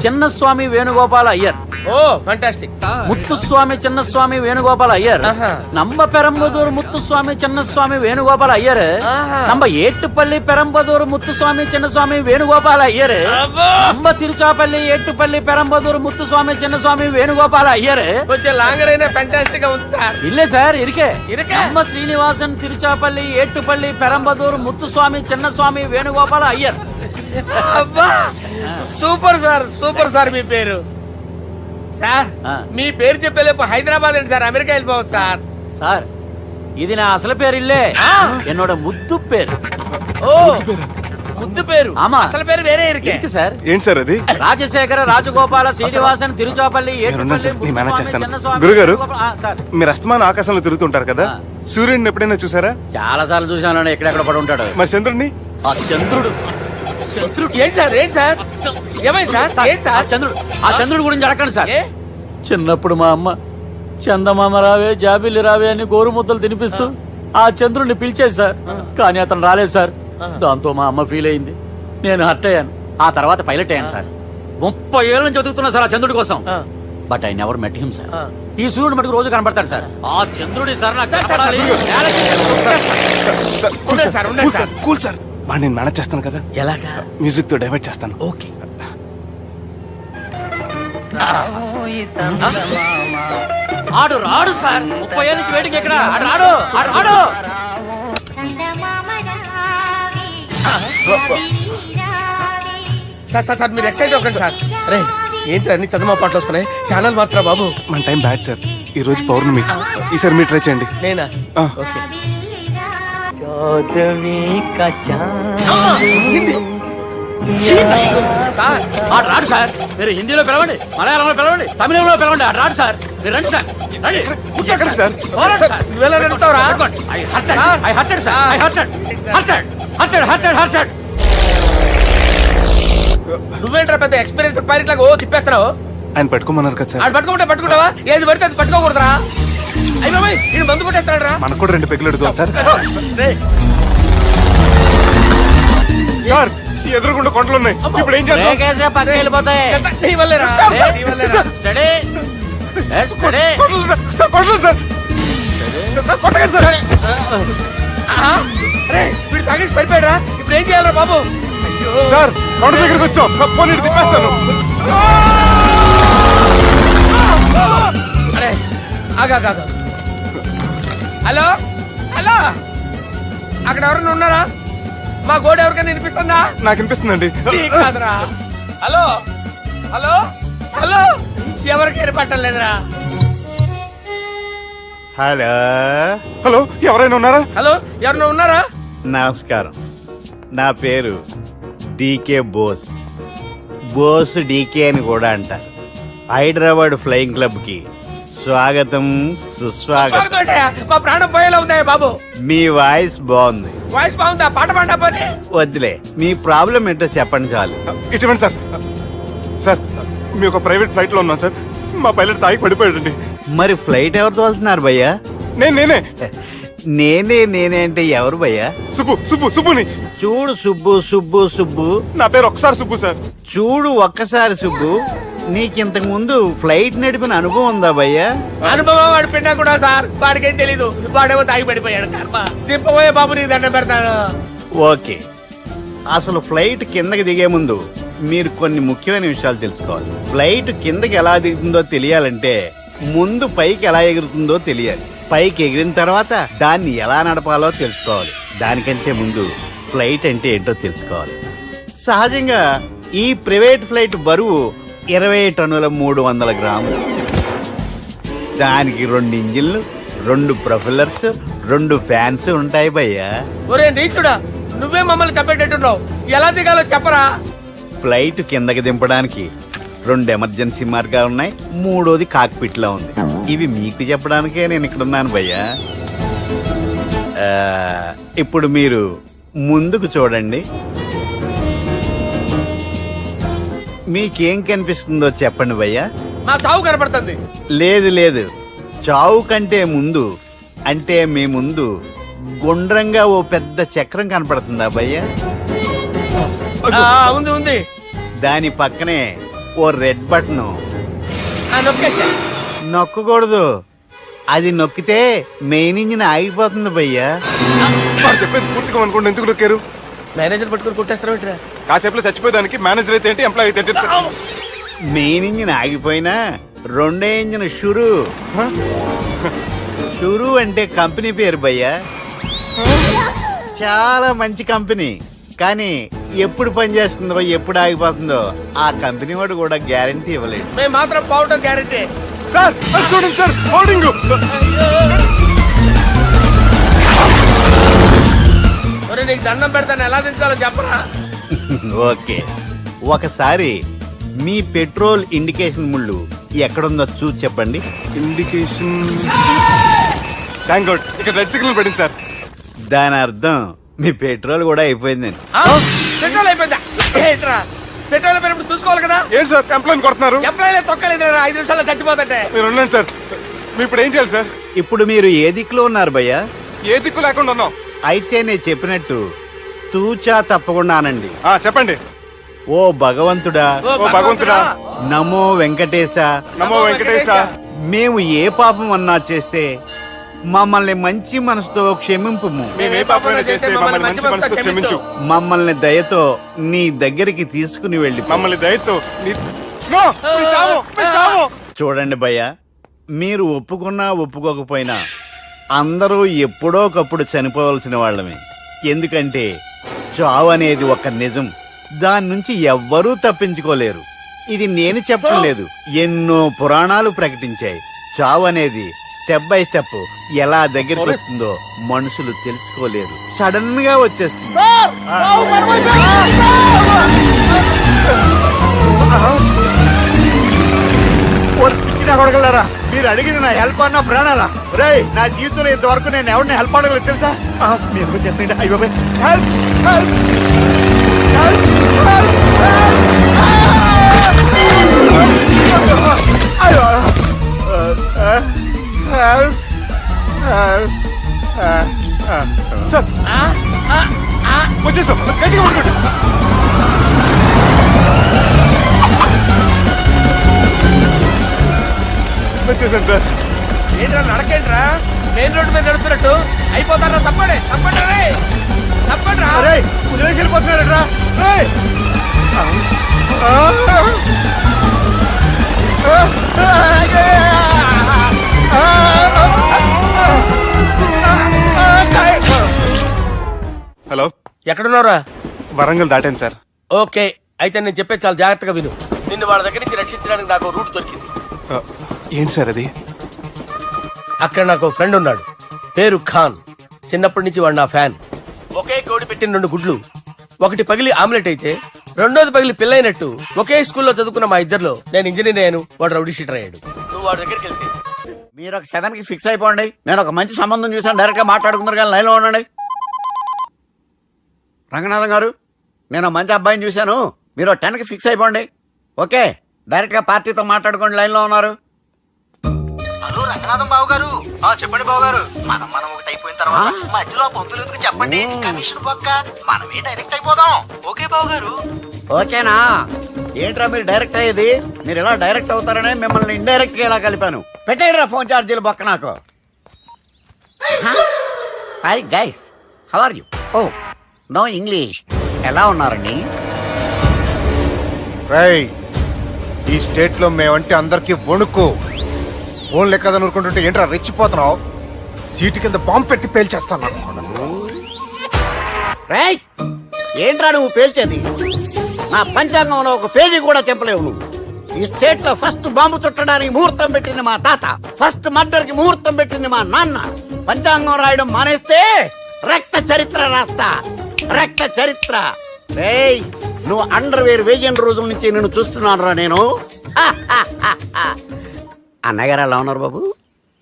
చిన్నస్వామి వేణుగోపాల అయ్యర్. Oh fantastic. ముత్తుస్వామి చిన్నస్వామి వేణుగోపాల అయ్యర్. ఆహా. నంబ పెరంబదూరు ముత్తుస్వామి చిన్నస్వామి వేణుగోపాల అయ్యర్. ఆహా. నంబ ఏట్టుపల్లి పెరంబదూరు ముత్తుస్వామి చిన్నస్వామి వేణుగోపాల అయ్యర్. అబ్బో! నంబ తిరుచాపల్లి ఏట్టుపల్లి పెరంబదూరు ముత్తుస్వామి చిన్నస్వామి వేణుగోపాల అయ్యర్. కొంచెం లాంగర్ అయినా ఫంటాస్టిక్ గా ఉంది సార్. ఇల్లే సార్ ఇరికే. ఇరికే? నంబ శ్రీనివాసన్ తిరుచాపల్లి ఏట్టుపల్లి పెరంబదూరు ముత్తుస్వామి చిన్నస్వామి వేణుగోపాల అయ్యర్. అబ్బా సూపర్ సార్, సూపర్ సార్. మీ పేరు సార్, ఆ. మీ పేరు చెప్పేలేపు హైదరాబాద్ అండి సార్, అమెరికా వెళ్ళిపోవచ్చు సార్. సార్ ఇది నా అసలు పేరు ఇల్లే. ఆ. என்னோட ముద్దు పేరు. ఓ ముద్దు పేరు. ఆమా. అసలు పేరు వేరే ఇరికే. ఇరికి సార్. ఏంటి సార్ అది? రాజశేఖర రాజగోపాల శ్రీనివాసన్ తిరుచాపల్లి మీరున్నారు సార్, నేను మేనేజ్ చేస్తాను. చిన్నస్వామి గురుగారు, వేణుగోపాల- ఆ, సార్ మీరు అస్తమానం ఆకాశంలో తిరుగుతుంటారు కదా, ఆ. సూర్యుడిని ఎప్పుడైనా చూసారా? చాలా సార్లు చూసాను, ఎక్కడెక్కడ పడి ఉంటాడు. మరి చంద్రుడిని? ఆ చంద్రుడు. ఏంటి సార్, ఏంటి సార్, ఏమైంది సార్, ఏంటి ఆ సార్? చంద్రుడు, ఆ చంద్రుడు గురించి అడగండి సార్. ఏ? చిన్నప్పుడు మా అమ్మ చందమామ రావే జాబిల్లి రావే అని గోరు ముద్దలు తినిపిస్తూ ఆ చంద్రుడిని పిలిచేది సార్. కానీ అతను రాలేదు సార్. దాంతో మా అమ్మ ఫీల్ అయింది, నేను హర్ట్ అయ్యాను. ఆ తర్వాత పైలట్ అయ్యాను సార్. 30 ఏళ్ళ నుంచి చదువుతున్నా సార్ ఆ చంద్రుడి కోసం. ఆ. But I never met him sir. ఆ. ఈ సూర్యుడు మటుకు రోజు కనబడతాడు సార్. ఆ చంద్రుడి సార్ నాకు సార్, సార్, కనపడాలి. సార్, కూల్ ఉండండి సార్, సార్, ఉండండి కూల్ సార్, కూల్ సార్. వాడిని నేను మేనేజ్ చేస్తాను కదా, ఎలాగా? మ్యూజిక్ తో డైవర్ట్ చేస్తాను. ఓకే. ఆడు రాడు సార్. 30 ఏళ్ళ నుంచి వేటికి ఎక్కడ ఆడు రాడు, ఆడు రాడు. సార్ సార్ సార్ మీరు ఎక్సైట్ అవ్వకండి సార్. రే ఏంటి అన్ని చందమా పాటలు వస్తున్నాయి, ఛానల్ మార్చరా బాబు. మన టైం బ్యాడ్ సార్, ఈ రోజు పౌర్ణమి. ఈసారి మీరు ట్రై చేయండి. నేనా? ఆ. ఓకే. సార్ ఆడు రాడు సార్. మీరు హిందీలో పిలవండి, మలయాళంలో పిలవండి, తమిళంలో పిలవండి. ఆడు రాడు సార్. మీరు రండి సార్, రండి. ఎక్కడ సార్? పోరాడు సార్. నువ్వెలా నడుపుతావురా? పట్టుకోండి. I hurted sir. I hurted. నువ్వేంట్రా పెద్ద ఎక్స్పీరియన్స్ పైరెట్ లాగా ఓ తిప్పేస్తున్నావు? ఆయన పట్టుకోమన్నారు కదా సార్. ఆడు పట్టుకుంటే పట్టుకుంటావా? ఏది పడితే అది పట్టుకోకూడదురా? అయ్యి బాబాయ్ నేను మందు కొట్టేస్తాడు రా. మనకు కూడా 2 పెగ్గులు అడుగుతాం సార్. సార్, ఈ ఎదురుగుండా కొండలు ఉన్నాయి, ఇప్పుడు ఏం చేద్దాం? బ్రేకేసే పక్కకి వెళ్ళిపోతాయి. నీ వల్లేరా? సార్, నీ వల్లేరా? Steady. Let's steady. Kondalu sir, sir, Kondalu sir. Sir, కొట్టకండి సార్. ఆహా. రే వీడు తాగేసి పడిపోయాడురా, ఇప్పుడు ఏం చేయాలరా బాబు? అయ్యో సార్, కొండ దగ్గరికి వచ్చాం, పోనీ ఇటు తిప్పేస్తాను. అరే ఆగా. హలో హలో, అక్కడ ఎవరైనా ఉన్నారా? మా గోడ ఎవరికైనా వినిపిస్తుందా? నాకు అనిపిస్తుందండి. నీకు కాదురా. హలో హలో హలో, ఎవరికి ఏర్పట్టలేదురా. హలో. హలో, ఎవరైనా ఉన్నారా? హలో ఎవరైనా ఉన్నారా? నమస్కారం, నా పేరు డీకే బోస్. బోస్ డీకే అని కూడా అంటారు. హైదరాబాద్ ఫ్లయింగ్ క్లబ్ కి స్వాగతం, సుస్వాగతం. స్వాగతం ఏంటయ్యా? మా ప్రాణం పోయేలా ఉందయ్యా బాబు. మీ వాయిస్ బాగుంది. వాయిస్ బాగుందా? పాట పాడా పోనీ. వద్దులే, మీ ప్రాబ్లం ఏంటో చెప్పండి చాలు. ఇటువంటి సార్, సార్ మీ ఒక ప్రైవేట్ ఫ్లైట్ లో ఉన్నాం సార్, మా పైలట్ తాగి పడిపోయాడండి. మరి ఫ్లైట్ ఎవరు తోలుతున్నారు భయ్యా? నేనే నేనే అంటే ఎవరు భయ్యా? సుబ్బుని. చూడు సుబ్బు. నా పేరు ఒకసారి సుబ్బు సార్. చూడు ఒక్కసారి సుబ్బు, నీకింతకు ముందు ఫ్లైట్ నడిపిన అనుభవం ఉందా భయ్యా? అనుభవం వాడు పిన్నా కూడా సార్, వాడికేం తెలీదు. వాడేమో తాగి పడిపోయాడు. కర్మ. దింపబోయే బాబు నీకు దండం పెడతాను. ఓకే, అసలు ఫ్లైట్ కిందకి దిగే ముందు మీరు కొన్ని ముఖ్యమైన విషయాలు తెలుసుకోవాలి. ఫ్లైట్ కిందకి ఎలా దిగుతుందో తెలియాలంటే ముందు పైకి ఎలా ఎగురుతుందో తెలియాలి. పైకి ఎగిరిన తర్వాత దాన్ని ఎలా నడపాలో తెలుసుకోవాలి. దానికంటే ముందు ఫ్లైట్ అంటే ఏంటో తెలుసుకోవాలి. సహజంగా ఈ ప్రైవేట్ ఫ్లైట్ బరువు 20 టన్నుల 300 గ్రాములు. దానికి 2 ఇంజిన్లు, 2 ప్రొపెల్లర్స్, 2 ఫ్యాన్స్ ఉంటాయి భయ్యా. ఒరే నీచుడా, నువ్వే మమ్మల్ని తప్పేటట్టున్నావు. ఎలా దిగాలో చెప్పరా? ఫ్లైట్ కిందకి దింపడానికి 2 ఎమర్జెన్సీ మార్గాలు ఉన్నాయి, 3వది కాక్పిట్ లో ఉంది. ఇవి మీకు చెప్పడానికే నేను ఇక్కడ ఉన్నాను భయ్యా. ఇప్పుడు మీరు ముందుకు చూడండి. మీకేం కనిపిస్తుందో చెప్పండి భయ్యా. నా చావు కనపడుతుంది. లేదు, చావు కంటే ముందు అంటే మీ ముందు గుండ్రంగా ఓ పెద్ద చక్రం కనపడుతుందా భయ్యా? ఉంది. దాని పక్కనే ఓ రెడ్ బటన్. నొక్కేసా. నొక్కకూడదు, అది నొక్కితే మెయిన్ ఇంజిన్ ఆగిపోతుంది భయ్యా. వారు చెప్పేది పూర్తిగా అనుకోండి, ఎందుకు నొక్కారు? మేనేజర్ పట్టుకుని కొట్టేస్తారా ఏంట్రా? కాసేపులో చచ్చిపోయేదానికి మేనేజర్ అయితే ఏంటి, ఎంప్లాయ్ అయితే ఏంటి? మెయిన్ ఇంజిన్ ఆగిపోయినా 2వ ఇంజిన్ షురు అంటే కంపెనీ పేరు భయ్యా. చాలా మంచి కంపెనీ, కానీ ఎప్పుడు పనిచేస్తుందో ఎప్పుడు ఆగిపోతుందో ఆ కంపెనీ వాడు కూడా గ్యారంటీ ఇవ్వలేదు. మేము మాత్రం పోవటం గ్యారెంటీ. సార్ అది చూడండి సార్, హోర్డింగ్. నీకు దండం పెడతాను, ఎలా దించాలో చెప్పరా? ఓకే, ఒకసారి మీ పెట్రోల్ ఇండికేషన్ ముళ్ళు ఎక్కడుందో చూసి చెప్పండి. ఇండికేషన్. థ్యాంక్ గాడ్, ఇక్కడ రెడ్ సిగ్నల్ పడింది సార్. దాని అర్థం మీ పెట్రోల్ కూడా అయిపోయిందండి. పెట్రోల్ అయిపోయిందా? ఏంట్రా పెట్రోల్ అయిపోయినప్పుడు చూసుకోవాలి కదా. ఏంటి సార్ ఎంప్లాయ్ కొడుతున్నారు? ఎంప్లాయీ తొక్కలేదు, 5 నిమిషాల్లో చచ్చిపోతుంటే. మీరు ఉండండి సార్, మీరు ఇప్పుడు ఏం చేయాలి సార్? ఇప్పుడు మీరు ఏ దిక్కులో ఉన్నారు భయ్యా? ఏ దిక్కు లేకుండా ఉన్నాం. అయితే నేను చెప్పినట్టు తూచా తప్పకుండా అనండి. చెప్పండి. ఓ భగవంతుడా, ఓ భగవంతుడా, నమో వెంకటేశ, నమో వెంకటేశ. మేము ఏ పాపం అన్నా చేస్తే మమ్మల్ని మంచి మనసుతో క్షమింపుము. మేము ఏ పాపమైనా చేస్తే మమ్మల్ని మంచి మనసుతో క్షమించు. మమ్మల్ని దయతో నీ దగ్గరికి తీసుకుని వెళ్ళి మమ్మల్ని దయతో నో, మీ చావు, మీ చావు. చూడండి భయ్యా, మీరు ఒప్పుకున్నా ఒప్పుకోకపోయినా అందరూ ఎప్పుడో ఒకప్పుడు చనిపోవలసిన వాళ్ళమే. ఎందుకంటే చావు అనేది ఒక నిజం, దాని నుంచి ఎవ్వరూ తప్పించుకోలేరు. ఇది నేను చెప్పడం లేదు, ఎన్నో పురాణాలు ప్రకటించాయి. చావు అనేది స్టెప్ బై స్టెప్ ఎలా దగ్గరికి వస్తుందో మనుషులు తెలుసుకోలేరు, సడన్ గా వచ్చేస్తుంది. కొడగలరా, మీరు అడిగింది నా హెల్ప్ అన్న ప్రాణాలా? రేయ్, నా జీవితంలో ఇంతవరకు నేను ఎవరిని హెల్ప్ అడగలేదు తెలుసా? మీరు చెప్పండి. అయ్యో హెల్ప్, హెల్ప్, సార్ వచ్చేసాం, గట్టిగా పడుకోండి. వచ్చేసాను సార్. ఏంట్రా నడకేంట్రా? మెయిన్ రోడ్డు మీద నడుస్తున్నట్టు అయిపోతారా? తప్పండి, తప్పండి రే, తప్పండి రా. వదిలేసి వెళ్ళిపోతున్నాడరా. హలో, ఎక్కడున్నారా? వరంగల్ దాటాను సార్. ఓకే, అయితే నేను చెప్పే చాలా జాగ్రత్తగా విను. నిన్ను వాళ్ళ దగ్గర నుంచి రక్షించడానికి నాకు రూట్ దొరికింది. ఏంటి సార్ అది? అక్కడ నాకు ఫ్రెండ్ ఉన్నాడు, పేరు ఖాన్. చిన్నప్పటి నుంచి వాడు నా ఫ్యాన్. ఒకే కోడి పెట్టిన 2 గుడ్లు, ఒకటి పగిలి ఆమ్లెట్ అయితే 2వది పగిలి పిల్లైనట్టు ఒకే స్కూల్లో చదువుకున్న మా ఇద్దరిలో నేను ఇంజనీర్ అయ్యాను, వాడు రౌడీ షీటర్ అయ్యాడు. నువ్వు వాడి దగ్గరికి వెళ్తే మీరు ఒక 7కి ఫిక్స్ అయిపోండి. నేను ఒక మంచి సంబంధం చూసాను, డైరెక్ట్ గా మాట్లాడుకుందరు కానీ లైన్లో ఉండండి. రంగనాథం గారు, నేను మంచి అబ్బాయిని చూశాను, మీరు 10కి ఫిక్స్ అయిపోండి. ఓకే, డైరెక్ట్ గా పార్టీతో మాట్లాడుకోండి, లైన్ లో ఉన్నారు. హలో రంగనాథం బాబు గారు. చెప్పండి బాబు గారు. మనం ఒకటి అయిపోయిన తర్వాత మధ్యలో పంతులు ఎందుకు చెప్పండి, కమిషన్ పక్క మనమే డైరెక్ట్ అయిపోదాం. ఓకే బాబు గారు. ఓకేనా? ఏంట్రా మీరు డైరెక్ట్ అయ్యేది? మీరు ఇలా డైరెక్ట్ అవుతారనే మిమ్మల్ని ఇండైరెక్ట్ గా ఇలా కలిపాను. పెట్టేయరా ఫోన్ ఛార్జీలు బొక్క నాకు. Hi guys, how are you? Oh no English. ఎలా ఉన్నారండి? రేయ్, ఈ స్టేట్ లో మేమంటే అందరికి వణుకు. ఫోన్ లెక్క అనుకుంటుంటే ఏంట్రా రెచ్చిపోతున్నావు? సీటు కింద బాంబు పెట్టి పేల్చేస్తాను. రేయ్, ఏంట్రా నువ్వు పేల్చేది? నా పంచాంగంలో ఒక పేజీ కూడా చెప్పలేవు నువ్వు. ఈ స్టేట్ లో ఫస్ట్ బాంబు చుట్టడానికి ముహూర్తం పెట్టింది మా తాత, ఫస్ట్ మర్డర్ కి ముహూర్తం పెట్టింది మా నాన్న. పంచాంగం రాయడం మానేస్తే రక్త చరిత్ర రాస్తా, రక్త చరిత్ర. రేయ్, నువ్వు అండర్వేర్ వేయని రోజుల నుంచి నేను చూస్తున్నాను రా. నేను అన్నగారు ఎలా ఉన్నారు బాబు?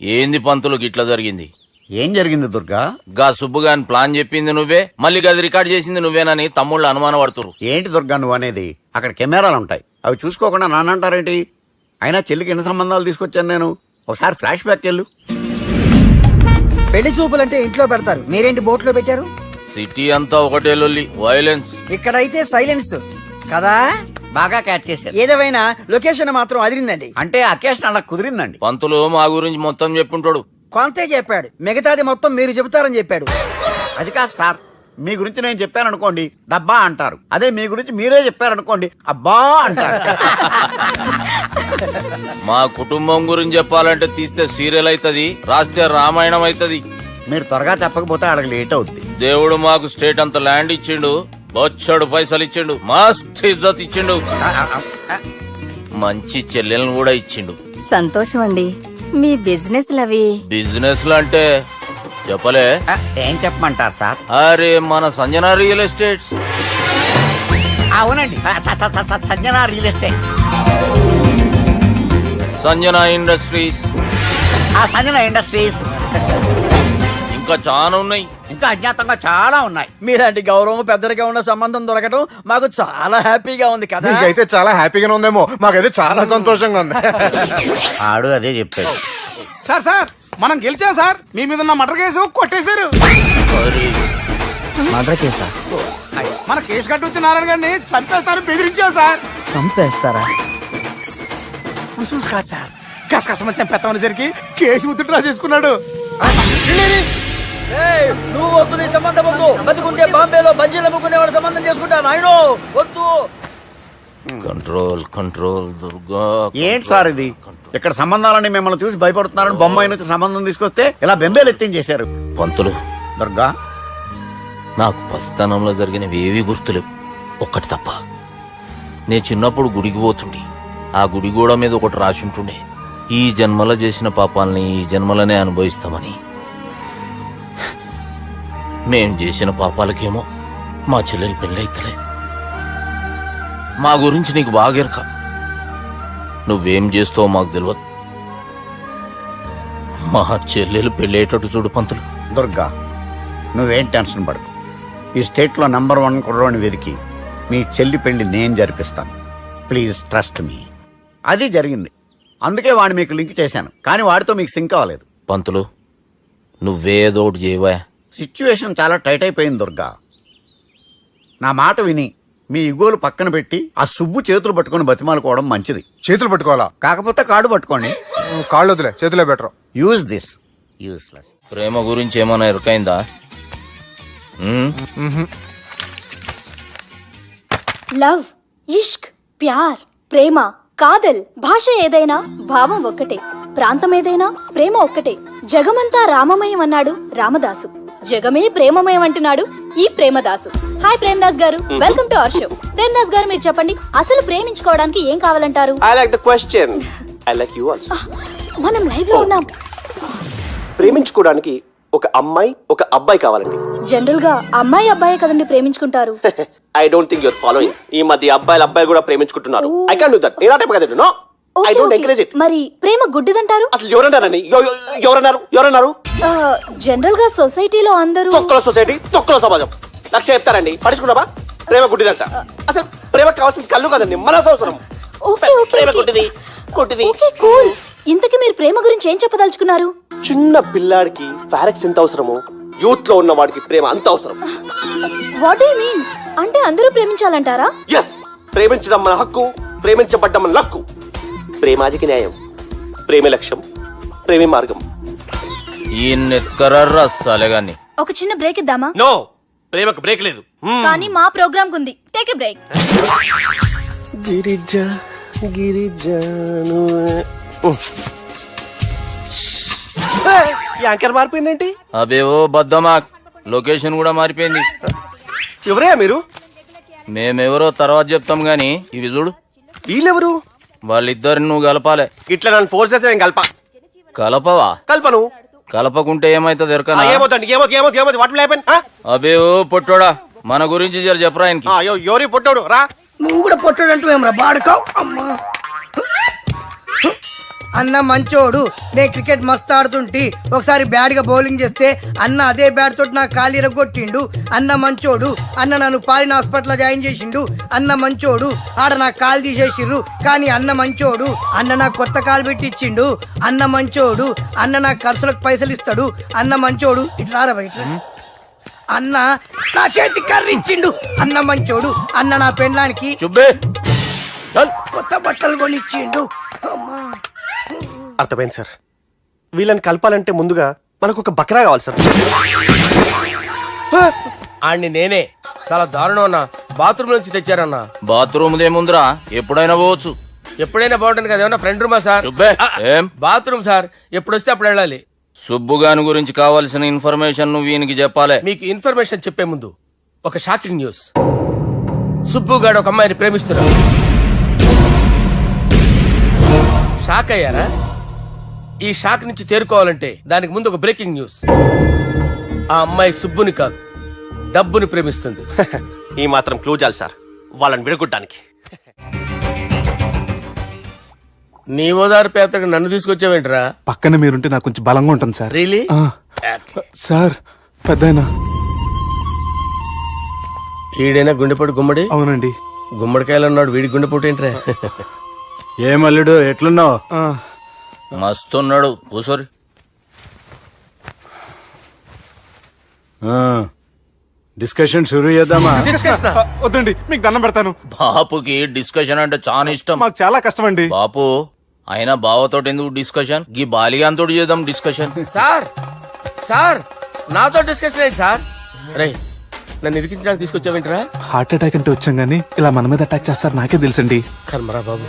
ఏంది పంతులు గిట్లా జరిగింది? ఏం జరిగింది దుర్గా? గా సుబ్బుగాని ప్లాన్ చెప్పింది నువ్వే, మళ్ళీ గది రికార్డ్ చేసింది నువ్వేనని తమ్ముళ్ళు అనుమానం పడుతురు. ఏంటి దుర్గా నువ్వు అనేది? అక్కడ కెమెరాలు ఉంటాయి, అవి చూసుకోకుండా నాన్నంటారేంటి? అయినా చెల్లికి ఎన్ని సంబంధాలు తీసుకొచ్చాను నేను. ఒకసారి ఫ్లాష్ బ్యాక్ వెళ్ళు. పెళ్లి చూపులంటే ఇంట్లో పెడతారు, మీరేంటి బోట్లో పెట్టారు? సిటీ అంతా ఒకటే లొల్లి, వైలెన్స్. ఇక్కడైతే సైలెన్స్ కదా. బాగా క్యాచ్ చేశారు. ఏదేమైనా లొకేషన్ మాత్రం అదిరిందండి. అంటే అకేషన్ అలా కుదిరిందండి. పంతులు మా గురించి మొత్తం చెప్పుంటాడు. కొంతే చెప్పాడు, మిగతాది మొత్తం మీరు చెబుతారని చెప్పాడు. అది కాదు సార్, మీ గురించి నేను చెప్పాను అనుకోండి డబ్బా అంటారు, అదే మీ గురించి మీరే చెప్పారనుకోండి అబ్బా అంటారు. మా కుటుంబం గురించి చెప్పాలంటే తీస్తే సీరియల్ అవుతుంది, రాస్తే రామాయణం అవుతుంది. మీరు త్వరగా చెప్పకపోతే వాళ్ళకి లేట్ అవుద్ది. దేవుడు మాకు స్టేట్ అంత ల్యాండ్ ఇచ్చిండు, బొచ్చడు పైసలు ఇచ్చిండు, మస్త్ ఇజ్జత్ ఇచ్చిండు, మంచి చెల్లెలను కూడా ఇచ్చిండు. సంతోషం అండి. మీ బిజినెస్ లవి బిజినెస్ అంటే చెప్పలే. ఏం చెప్పమంటారు సార్? అరే మన సంజన రియల్ ఎస్టేట్స్. అవునండి, Sanjana real estate, Sanjana industries, Sanjana industries. ఇంకా చాలా ఉన్నాయి, ఇంకా అజ్ఞాతంగా చాలా ఉన్నాయి. మీలాంటి గౌరవం పెద్దరిగా ఉన్న సంబంధం దొరకడం మాకు చాలా హ్యాపీగా ఉంది కదా. మీకైతే చాలా హ్యాపీగానే ఉందేమో, మాకైతే చాలా సంతోషంగా ఉంది. ఆడు అదే చెప్పాడు. సార్ సార్ మనం గెలిచాం సార్, మీ మీద ఉన్న మర్డర్ కేసు కొట్టేశారు. మర్డర్ కేసా? మన కేసు కట్టి వచ్చిన నారాయణ గారిని చంపేస్తారు బెదిరించాం సార్. చంపేస్తారా? ముసుముసు కాదు సార్, కసకసమని చంపేస్తామనేసరికి కేసు ముద్దుట్రా చేసుకున్నాడు. నువ్వు వద్దు, నీ సంబంధం వద్దు. బతుకుంటే బాంబేలో బజ్జీలు అమ్ముకునే వాడు సంబంధం చేసుకుంటా నాయనో, వద్దు. Control control Durga. ఏంటి సార్ ఇది? ఇక్కడ సంబంధాలని మిమ్మల్ని చూసి భయపడుతున్నారని బొమ్మాయి నుంచి సంబంధం తీసుకొస్తే ఇలా బెంబేలు ఎత్తించేశారు. పంతులు, దుర్గా నాకు పసితనంలో జరిగినవి ఏవి గుర్తులేవు, ఒక్కటి తప్ప. నేను చిన్నప్పుడు గుడికి పోతుండే, ఆ గుడి గోడ మీద ఒకటి రాసి ఉంటుండే, ఈ జన్మలో చేసిన పాపాలని ఈ జన్మలోనే అనుభవిస్తామని. మేం చేసిన పాపాలకేమో మా చెల్లెలు పెళ్ళైతలే. మా గురించి నీకు బాగెరక, నువ్వేం చేస్తావో మాకు తెలియదు. మా చెల్లెలు పెళ్ళేటట్టు చూడు పంతులు. దుర్గా నువ్వేం టెన్షన్ పడకు, ఈ స్టేట్లో నంబర్ 1 కుర్రోని వెతికి మీ చెల్లి పెళ్లి నేను జరిపిస్తాను. Please trust me. అది జరిగింది, అందుకే వాడిని మీకు లింక్ చేశాను, కానీ వాడితో మీకు సింక్ అవ్వలేదు. పంతులు, నువ్వేదో ఒకటి చేయవా. సిచ్యువేషన్ చాలా టైట్ అయిపోయింది దుర్గా. నా మాట విని మీ ఇగోలు పక్కన పెట్టి ఆ సుబ్బు చేతులు పట్టుకొని బతిమాలుకోవడం మంచిది. చేతులు పట్టుకోవాలా? కాకపోతే కాడు పట్టుకోండి. కాళ్ళు వదిలే, చేతులే బెటర్. Use this. యూస్లెస్. ప్రేమ గురించి ఏమైనా ఎరుకైందా? లవ్, ఇష్క్, ప్యార్, ప్రేమ, కాదల్, భాష ఏదైనా భావం ఒక్కటే, ప్రాంతం ఏదైనా ప్రేమ ఒక్కటే. జగమంతా రామమయం అన్నాడు రామదాసు, జగమే ప్రేమమయం అంటున్నాడు ఈ ప్రేమదాసు. హాయ్ ప్రేమదాస్ గారు, welcome to our show. Premadasa గారు మీరు చెప్పండి, అసలు ప్రేమించుకోవడానికి ఏం కావాలంటారు? I like the question. I like you also. మనం లైవ్ లో ఉన్నాం. ప్రేమించుకోవడానికి ఒక అమ్మాయి ఒక అబ్బాయి కావాలండి. జనరల్ గా అమ్మాయి అబ్బాయి కదండి ప్రేమించుకుంటారు. I don't think your following. ఈ మధ్య అబ్బాయిలు కూడా ప్రేమించుకుంటున్నారు. I can't do that. నేను ఆ టైప్ కదండి. No, I don't encourage it. మరి ప్రేమ గుడ్డిదంటారు? అసలు ఎవరన్నారండి? ఎవరన్నారు? జనరల్ గా సొసైటీలో అందరూ తొక్కల సొసైటీ, తొక్కల సమాజం లక్ష చెప్తారండి. పడుచుకున్నావా? ప్రేమ గుడ్డిదంట. అసలు ప్రేమ కావాల్సింది కళ్ళు కదండి, మనసు అవసరం. ప్రేమ గుడ్డిది. Okay cool. ఇంతకీ మీరు ప్రేమ గురించి ఏం చెప్పదలుచుకున్నారు? చిన్న పిల్లాడికి ఫారెక్స్ ఎంత అవసరమో యూత్ లో ఉన్న వాడికి ప్రేమ అంత అవసరం. What you mean? అంటే అందరూ ప్రేమించాలంటారా? ఎస్, ప్రేమించడం మన హక్కు, ప్రేమించబడ్డం మన లక్కు. ప్రేమాజికి న్యాయం, ప్రేమ లక్ష్యం, ప్రేమ మార్గం. ఈ నెత్కరర్రా సాలేగాన్ని. ఒక చిన్న బ్రేక్ ఇద్దామా? నో, ప్రేమకు బ్రేక్ లేదు. కానీ మా ప్రోగ్రామ్ కుంది. Take a break. గిరిజ గిరిజను యాంకర్ మారిపోయిందేంటి? అబేవో బద్దమా, లొకేషన్ కూడా మారిపోయింది. ఎవరయ్యా మీరు? మేమెవరో తర్వాత చెప్తాం గాని ఇవి చూడు. వీళ్ళెవరు? వాళ్ళిద్దరిని నువ్వు కలపాలే. ఇట్లా నన్ను ఫోర్స్ చేస్తే నేను కలపవా? కల్పను. కలపకుంటే ఏమైతుంది ఎరకనా? ఏమవుతుంది? What will happen? అబేవో పొట్టోడా, మన గురించి జర చెప్పరా ఆయనకి. ఎవరి పొట్టాడు రా. నువ్వు కూడా పొట్టాడంటూ ఏమరా బాడుకావు. అమ్మా అన్న మంచోడు. నేను క్రికెట్ మస్తు ఆడుతుంటి. ఒకసారి బ్యాట్ గా బౌలింగ్ చేస్తే అన్న అదే బ్యాట్ తోటి నా కాలు ఇరగొట్టిండు. అన్న మంచోడు. అన్న నన్ను పాలిన హాస్పిటల్ జాయిన్ చేసిండు. అన్న మంచోడు. ఆడ నా కాలు తీసేసిర్రు కానీ అన్న మంచోడు. అన్న నాకు కొత్త కాలు పెట్టిచ్చిండు. అన్న మంచోడు. అన్న నాకు ఖర్చులకు పైసలు ఇస్తాడు. అన్న మంచోడు. ఇట్లా రా బయట. అన్న నా చేతి కర్రీ ఇచ్చిండు. అన్న మంచోడు. అన్న నా పెళ్ళానికి చుబ్బే చల్. కొత్త బట్టలు కొనిచ్చిండు. అమ్మా. అర్థమైంది సార్. వీళ్ళని కలపాలంటే ముందుగా మనకు ఒక బక్రా కావాలి సార్. ఆడిని నేనే చాలా దారుణం అన్నా. బాత్రూమ్ నుంచి తెచ్చారన్నా. బాత్రూమ్ దేముందిరా, ఎప్పుడైనా పోవచ్చు. ఎప్పుడైనా బాగుంటుంది కదా. ఏమన్నా ఫ్రెండ్ రూమా సార్? చుబ్బే ఏం బాత్రూమ్ సార్, ఎప్పుడు వస్తే అప్పుడు వెళ్ళాలి. సుబ్బుగాని గురించి కావాల్సిన ఇన్ఫర్మేషన్ నువ్వు వీనికి చెప్పాలి. మీకు ఇన్ఫర్మేషన్ చెప్పే ముందు ఒక షాకింగ్ న్యూస్. సుబ్బుగాడు ఒక అమ్మాయిని ప్రేమిస్తున్నాడు. షాక్ అయ్యారా? ఈ షాక్ నుంచి తేరుకోవాలంటే దానికి ముందు ఒక బ్రేకింగ్ న్యూస్. ఆ అమ్మాయి సుబ్బుని కాదు, డబ్బుని ప్రేమిస్తుంది. ఈ మాత్రం క్లూ చాలు సార్ వాళ్ళని విడగొట్టడానికి. నీ ఓదారు పేదకు నన్ను తీసుకొచ్చావేంట్రా? పక్కన మీరుంటే నాకు కొంచెం బలంగా ఉంటుంది సార్. రియలీ? సార్ పెద్దయినా. ఈడైనా గుండెపోటు గుమ్మడి? అవునండి. గుమ్మడికాయలు అన్నాడు, వీడి గుండెపోటు ఏంట్రా? ఏమల్లుడు ఎట్లున్నావు? మస్తున్నాడు కూసోరి. డిస్కషన్ షురూ చేద్దామా? వద్దండి మీకు దండం పెడతాను. బాపుకి డిస్కషన్ అంటే చాలా ఇష్టం. మాకు చాలా కష్టం అండి. బాపు అయినా బావతోటి ఎందుకు డిస్కషన్? గీ బాలిగాంతో చేద్దాం డిస్కషన్. సార్ సార్ నాతో డిస్కషన్ ఏంటి సార్? రే నన్ను ఇరికించడానికి తీసుకొచ్చావేంట్రా? హార్ట్ అటాక్ అంటే వచ్చాం గానీ ఇలా మన మీద అటాక్ చేస్తారు నాకే తెలుసండి. కర్మరా బాబు.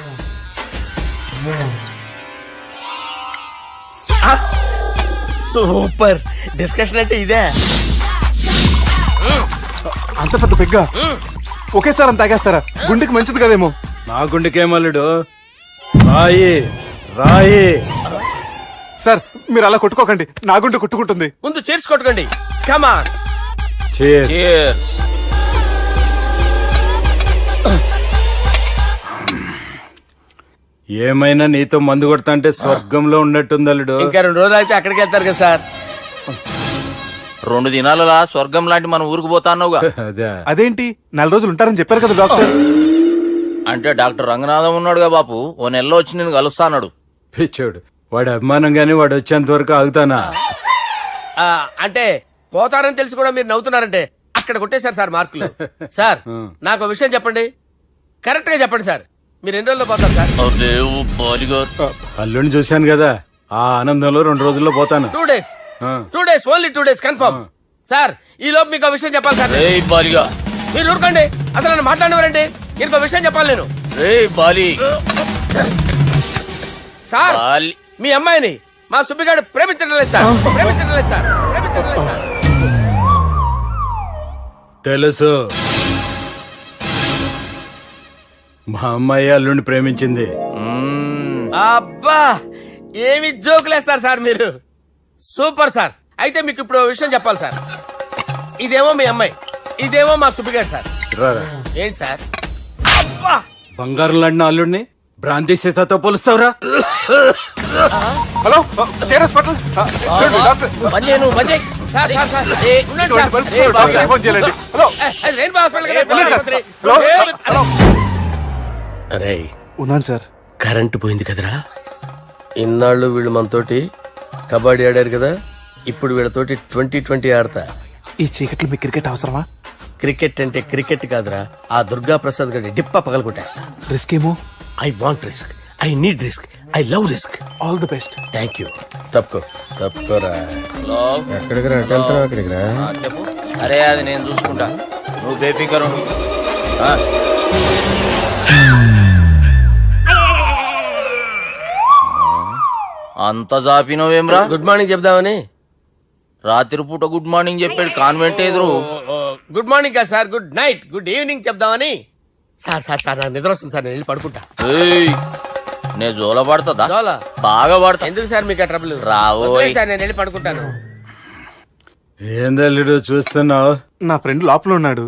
సూపర్ డిస్కషన్ అంటే ఇదే. అంత పెద్ద పెగ్గా ఒకేసారి అంత తాగేస్తారా? గుండెకి మంచిది కదేమో. నా గుండెకేమల్లుడు రాయి రాయి. సార్ మీరు అలా కొట్టుకోకండి, నా గుండె కొట్టుకుంటుంది. ముందు చేర్చుకొట్టుకోండి. కమాన్. Cheers. ఏమైనా నీతో మందు కొడతా అంటే స్వర్గంలో ఉన్నట్టుంది అల్లుడు. ఇంకా 2 రోజులు అయితే అక్కడికి వెళ్తారు కదా సార్. 2 దినాలలా స్వర్గం లాంటి మన ఊరికి పోతాన్నావుగా. అదే అదేంటి 4 రోజులు ఉంటారని చెప్పారు కదా డాక్టర్. అంటే డాక్టర్ రంగనాథం ఉన్నాడుగా బాపు, ఓ నెలలో వచ్చి నేను కలుస్తా అన్నాడు. పిచ్చోడు వాడు అభిమానం గాని వాడు వచ్చేంత వరకు ఆగుతానా? అంటే పోతారని తెలిసి కూడా మీరు నవ్వుతున్నారంటే అక్కడ కొట్టేశారు సార్ మార్కులు. సార్ నాకు విషయం చెప్పండి, కరెక్ట్ గా చెప్పండి సార్. మీరు ఎన్ని రోజుల్లో పోతారు సార్? అల్లుడిని చూశాను కదా, ఆ ఆనందంలో 2 రోజుల్లో పోతాను. 2 days. 2 days, only 2 days confirm. Sir ఈ లోపు మీకు ఆ విషయం చెప్పాలి సార్. బాలిగా మీరు ఊరుకోండి, అసలు నన్ను మాట్లాడినవారంటే ఇంకో విషయం చెప్పాలి నేను. బాలి సార్ మీ అమ్మాయిని మా సుబ్బిగాడు ప్రేమించడం లేదు సార్. ప్రేమించడం లేదు సార్. ప్రేమించడం లేదు సార్. తెలుసు, మా అమ్మాయి అల్లుడిని ప్రేమించింది. అబ్బా ఏమి జోకులేస్తారు సార్ మీరు. Super sir. అయితే మీకు ఇప్పుడు ఓ విషయం చెప్పాలి సార్. ఇదేమో మీ అమ్మాయి, ఇదేమో మా సుబ్బిగాడు సార్. రారా. ఏంటి సార్? అబ్బా బంగారం లాంటి అల్లుడిని భ్రాంతి సీతతో పోలుస్తావురా? Hello hospital doctor. Sir sir sir ఉండండి సార్. ఫోన్ చేయాలండి. హలో రెయిన్బో హాస్పిటల్ కదా, ఆసుపత్రి. అరే ఉన్నాను సార్. కరెంటు పోయింది కదరా. ఇన్నాళ్ళు వీళ్ళు మనతోటి కబడ్డీ ఆడారు కదా, ఇప్పుడు వీళ్ళతోటి 2020 ఆడతా. ఈ చీకట్లో మీకు క్రికెట్ అవసరమా? క్రికెట్ అంటే క్రికెట్ కాదురా, ఆ దుర్గా ప్రసాద్ గారి డిప్ప పగల కొట్టేస్తా. రిస్క్ ఏమో. I want risk, I need risk, I love risk. All the best. Thank you. తప్పుకోరా. ఎక్కడికి రా? అక్కడికి రా. చెప్పు. అరే అది నేను చూసుకుంటా, నువ్వు బేఫికర్ ఉండు. అంత జాపినవేమ్రా? గుడ్ మార్నింగ్ చెప్దామని. రాత్రి పూట గుడ్ మార్నింగ్ చెప్పాడు కాన్వెంట్ ఎదురు. గుడ్ మార్నింగ్ కదా sir, good night, good evening చెప్దామని. సార్ సార్ సార్ నాకు నిద్ర వస్తుంది సార్, నేను వెళ్ళి పడుకుంటా. నేను జోల పడుతుందా? జోలా బాగా పడతా. ఎందుకు సార్ మీకు ఆ ట్రబుల్? రావోయ్ సార్ నేను వెళ్ళి పడుకుంటాను. ఏందల్లుడు చూస్తున్నావు? నా ఫ్రెండ్ లోపల ఉన్నాడు.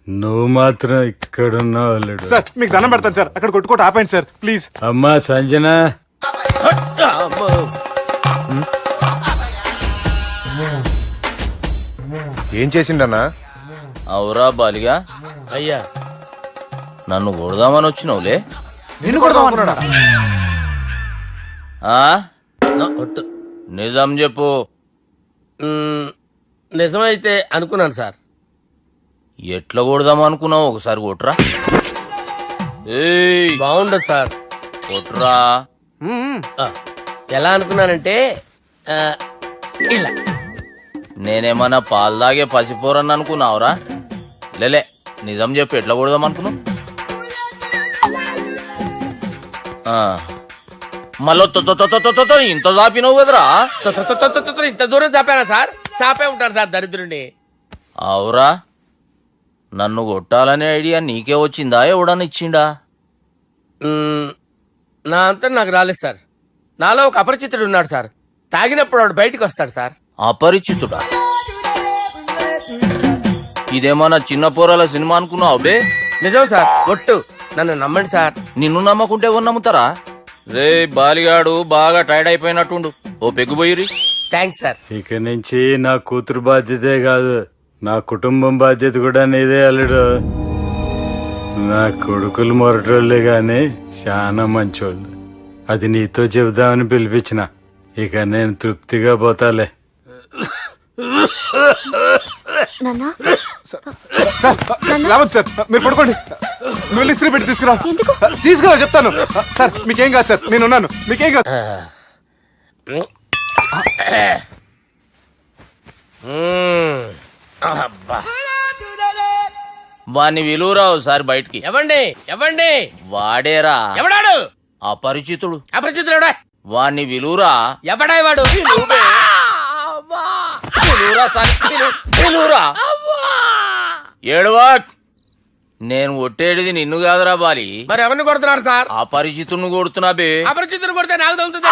నువ్వు మాత్రం ఇక్కడున్నావు అల్లుడు. సార్ మీకు దండం పెడతాను సార్, అక్కడ కొట్టుకోట ఆపండి సార్ ప్లీజ్. అమ్మా సంజన, అమ్మో. ఏం చేసిండన్నా? అవురా బాలిగా, అయ్యా నన్ను కొడదామని వచ్చినావులే. నిన్ను కొడదామన్నాడా? ఆ? ఒట్టు. నిజం చెప్పు. నిజమైతే అనుకున్నాను సార్. ఎట్లా కొడదాం అనుకున్నావు? ఒకసారి కొట్రా. ఏయ్, బాగుండదు సార్. కొట్రా. ఆ, ఎలా అనుకున్నానంటే ఆ, ఇలా. నేనేమన్నా పాలు తాగే పసిపోరని అనుకున్నావురా? లేలే, నిజం చెప్పు, ఎట్లా కొడదాం అనుకున్నావు? మళ్ళీ ఇంత చాపినావు కదరా? ఇంత దూరం చాపానా సార్? చాపే ఉంటాను సార్ దరిద్రుడిని. అవురా, నన్ను కొట్టాలనే ఐడియా నీకే వచ్చిందా? ఎవడన్నా ఇచ్చిండా? నా అంతా నాకు రాలేదు సార్. నాలో ఒక అపరిచితుడు ఉన్నాడు సార్. తాగినప్పుడు వాడు బయటికి వస్తాడు సార్. అపరిచితుడా? ఇదేమన్నా చిన్న పోరాల సినిమా అనుకున్నావు బే? నిజం సార్, ఒట్టు. నన్ను నమ్మండి సార్. నిన్ను నమ్మకుంటే ఎవరు నమ్ముతారా? రే బాలిగాడు బాగా టైర్డ్ అయిపోయినట్టుండు, ఓ పెగ్గుబోయిరి. Thanks sir. ఇక నుంచి నా కూతురు బాధ్యతే కాదు, నా కుటుంబం బాధ్యత కూడా నీదే అల్లుడు. నా కొడుకులు మొరటోళ్ళే గాని చాలా మంచోళ్ళు. అది నీతో చెబుదామని పిలిపించిన. ఇక నేను తృప్తిగా పోతాలే. నాన్నా రావద్దు సార్, మీరు పడుకోండి. నువ్వు ఇస్త్రీ పెట్టి తీసుకురా. ఎందుకు? తీసుకురా చెప్తాను. సార్ మీకేం కాదు సార్, నేనున్నాను, మీకేం కాదు. అబ్బా. వాణ్ణి విలువరా ఒకసారి బయటికి. ఎవండి ఎవండి? వాడేరా ఎవడాడు? అపరిచితుడు. అపరిచితుడు ఎవడా? వాణ్ణి విలువరా. ఎవడా వాడు? విలువరా సార్, విలువరా. ఏడవా. నేను కొట్టేడిది నిన్ను కాదురా బాలి. మరి ఎవరిని కొడుతున్నారు సార్? అపరిచితుడిని కొడుతున్నా బే. అపరిచితుడు కొడితే నాకు తగులుతుంది.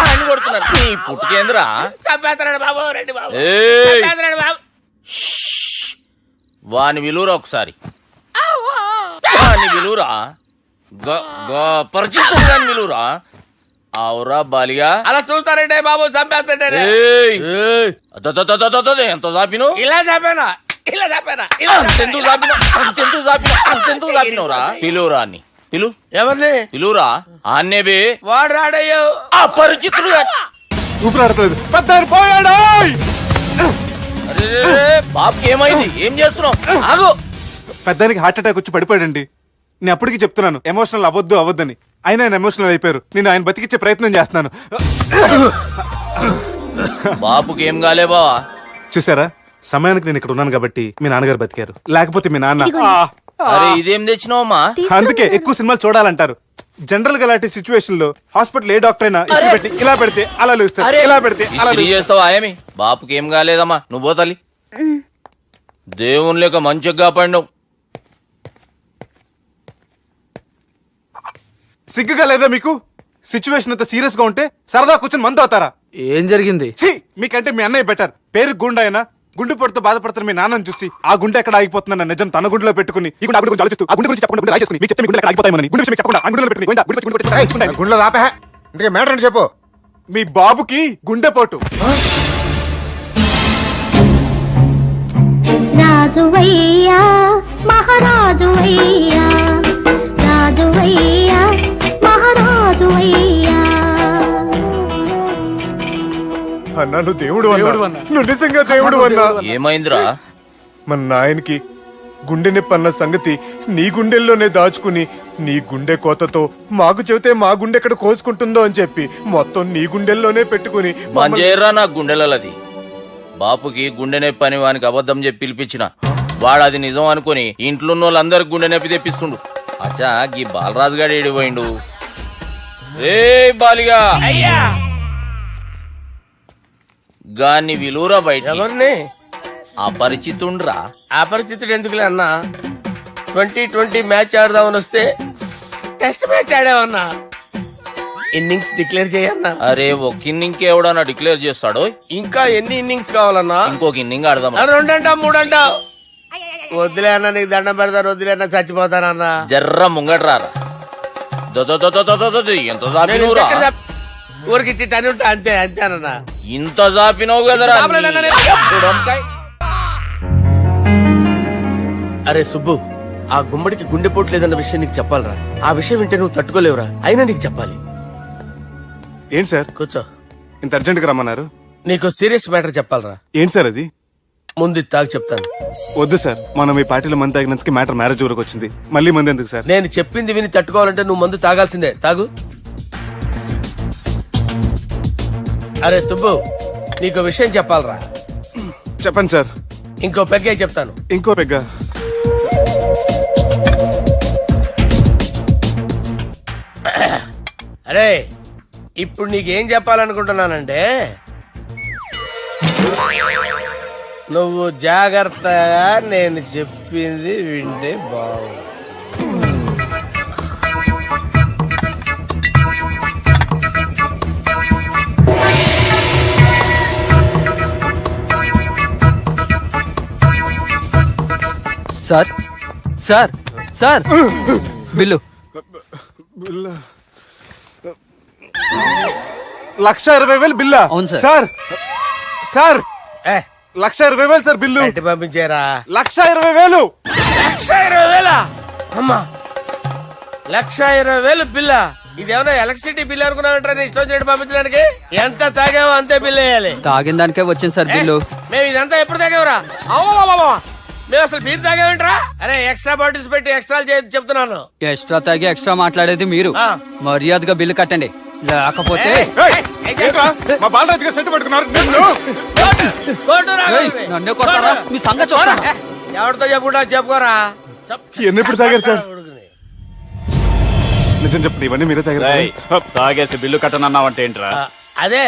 ఆయన కొడుతున్నారు. నీ పుట్టుకేంద్రా? చంపేస్తాడు బాబు, రండి బాబు. ఏయ్, చంపేస్తాడు బాబు. వాని విలువరా ఒకసారి. వాని విలువరా. పరిచితుడు గాని విలువరా. అవురా బాలిగా. అలా చూస్తారంటే బాబు, చంపేస్తాడే. ఎంత చాపిను? ఇలా చంపానా? ఇలా చంపానా? అంతెందుకు చాపినవురా? పిలువురా అని పిలు. ఎవరిని పిలువురా. ఆన్నే బే. వాడు రాడయ్యో. అపరిచితుడు ఊపిరాడట్లేదు. పెద్ద పోయాడు. బాబుకి ఏమైంది? ఏం చేస్తున్నావు? ఆగు. పెద్దానికి హార్ట్ అటాక్ వచ్చి పడిపోయాడండి. నేను అప్పటికి చెప్తున్నాను ఎమోషనల్ అవ్వద్దని. అయినా ఆయన ఎమోషనల్ అయిపోయారు. నేను ఆయన బతికిచ్చే ప్రయత్నం చేస్తున్నాను. బాబుకి ఏం కాలే బావా? చూసారా, సమయానికి నేను ఇక్కడ ఉన్నాను కాబట్టి మీ నాన్నగారు బతికారు. లేకపోతే మీ నాన్న. అరే ఇదేం తెచ్చినావమ్మా? అందుకే ఎక్కువ సినిమాలు చూడాలంటారు. జనరల్ గా ఇలాంటి సిచ్యువేషన్ లో హాస్పిటల్ ఏ డాక్టర్ అయినా ఇస్త్రీ పెట్టి ఇలా పెడితే అలా లేస్తారు, ఇలా పెడితే అలా ఇస్త్రీ చేస్తావా ఏమి? బాపుకి ఏం కాలేదమ్మా, నువ్వు పోతల్లి. దేవుని లేక మంచిగా కాపాడినావు. సిగ్గుగా లేదా మీకు? సిచ్యువేషన్ అంత సీరియస్ గా ఉంటే సరదా కూర్చొని మందు అవుతారా? ఏం జరిగింది? ఛీ, మీకంటే మీ అన్నయ్య బెటర్. పేరు గుండె అయినా గుండె పొడితో బాధపడుతున్న మీ నాన్నని చూసి ఆ గుండె ఎక్కడ ఆగిపోతుందన్న నిజం తన గుండెలో పెట్టుకుని ఈ గుండె గురించి ఆలోచిస్తూ ఆ గుండె గురించి చెప్పకుండా గుండె రాజేసుకుని మీకు చెప్తే మీ గుండె ఎక్కడ ఆగిపోతాయని గుండె విషయం చెప్పకుండా ఆ గుండెలో పెట్టుకుని గుండె ఆపే ఇంకే మ్యాటర్ అని చెప్పు. మీ బాబుకి గుండెపోటు. రాజువయ్యా మహారాజువయ్యా, రాజువయ్యా మహారాజువయ్యా. అన్నా నువ్వు దేవుడు అన్నా, నువ్వు నిజంగా దేవుడు అన్నా. ఏమైందిరా? మన నాయనకి గుండె నొప్పి అన్న సంగతి నీ గుండెల్లోనే దాచుకుని నీ గుండె కోతతో మాకు చెబితే మా గుండె ఎక్కడ కోసుకుంటుందో అని చెప్పి మొత్తం నీ గుండెల్లోనే పెట్టుకుని మంజేరా నా గుండెలది. బాపుకి గుండె నొప్పి అని వానికి అబద్ధం చెప్పి పిలిపించిన వాడు అది నిజం అనుకుని ఇంట్లో ఉన్న వాళ్ళందరికి గుండె నొప్పి తెప్పిస్తుండు. అచ్చా గీ బాలరాజు గారు ఏడిపోయిండు. రే బాలిగా, అయ్యా గాన్ని విలువరా బయట. ఎవరిని? అపరిచితుండ్రా. అపరిచితుడు ఎందుకులే అన్నా? 2020 మ్యాచ్ ఆడదామని వస్తే టెస్ట్ మ్యాచ్ ఆడామన్నా. ఇన్నింగ్స్ డిక్లేర్ చేయన్నా. అరే ఒక ఇన్నింగ్ ఎవడన్నా డిక్లేర్ చేస్తాడు? ఇంకా ఎన్ని ఇన్నింగ్స్ కావాలన్నా? ఇంకొక ఇన్నింగ్ ఆడదాం. 2 అంటావు 3 అంటావు. వద్దులే అన్న, నీకు దండం పెడతాను. వద్దులే అన్న, చచ్చిపోతానన్నా. జర్ర ముంగట్రారా. ఎంత చాపినవురా? ఊరికి ఇచ్చి టని ఉంటా అంతే అంతేనన్నా. ఇంత జాపినావు కదరా జాపలేదన్నా నీ నేను. బుడంకాయ్. అరే సుబ్బు, ఆ గుమ్మడికి గుండెపోటు లేదన్న విషయం నీకు చెప్పాలరా. ఆ విషయం వింటే నువ్వు తట్టుకోలేవురా, అయినా నీకు చెప్పాలి. ఏంటి సార్ కూర్చో. ఇంత అర్జెంట్ గా రమ్మన్నారు? నీకు సీరియస్ మ్యాటర్ చెప్పాలరా. ఏంటి సార్ అది? ముందు ఇది తాగు చెప్తాను. వద్దు సార్, మనం ఈ పార్టీలో మంది తాగినందుకు మ్యాటర్ మ్యారేజ్ వరకు వచ్చింది. మళ్ళీ మంది ఎందుకు సార్? నేను చెప్పింది విని తట్టుకోవాలంటే నువ్వు మందు తాగాల్సిందే. తాగు. అరే సుబ్బు, నీకు విషయం చెప్పాలరా. చెప్పండి సార్. ఇంకో పెగ్గే చెప్తాను. ఇంకో పెగ్గ? అరే ఇప్పుడు నీకేం చెప్పాలనుకుంటున్నానంటే, నువ్వు జాగ్రత్తగా నేను చెప్పింది వింటే బాగుంది. సార్ సార్ సార్ బిల్లు 1,20,000 బిల్లా? అవును సార్. సార్ సార్ ఏ 1,20,000 సార్ బిల్లు. బయట పంపించేరా. 1,20,000. 1,20,000 అమ్మా, 1,20,000 బిల్ల. ఇదేమన్నా ఎలక్ట్రిసిటీ బిల్ అనుకున్నామంటారా నీ ఇష్టం వచ్చినట్టు పంపించడానికి? ఎంత తాగామో అంతే బిల్ వేయాలి. తాగిన దానికే వచ్చింది సార్ బిల్లు. మేము ఇదంతా ఎప్పుడు తాగేవరా? మేము అసలు మీరు తాగేమంటారా? అరే ఎక్స్ట్రా బాటిల్స్ పెట్టి ఎక్స్ట్రా చెప్తున్నాను. ఎక్స్ట్రా తాగి ఎక్స్ట్రా మాట్లాడేది మీరు. ఆ. మర్యాదగా బిల్లు కట్టండి, లేకపోతే ఏంట్రా మా బాలరాజు గారు సెట్ పట్టుకున్నారు? ఏయ్, నన్నే కొడతారా? మీ సంగతి చూడరా. ఎవరితో చెప్పుకుంటా చెప్పుకోరా. ఎన్ని ఎప్పుడు తాగారు సార్? నిజం చెప్పండి, ఇవన్నీ మీరే తాగారు? తాగేసి బిల్లు కట్టనన్నావంటే ఏంట్రా? అదే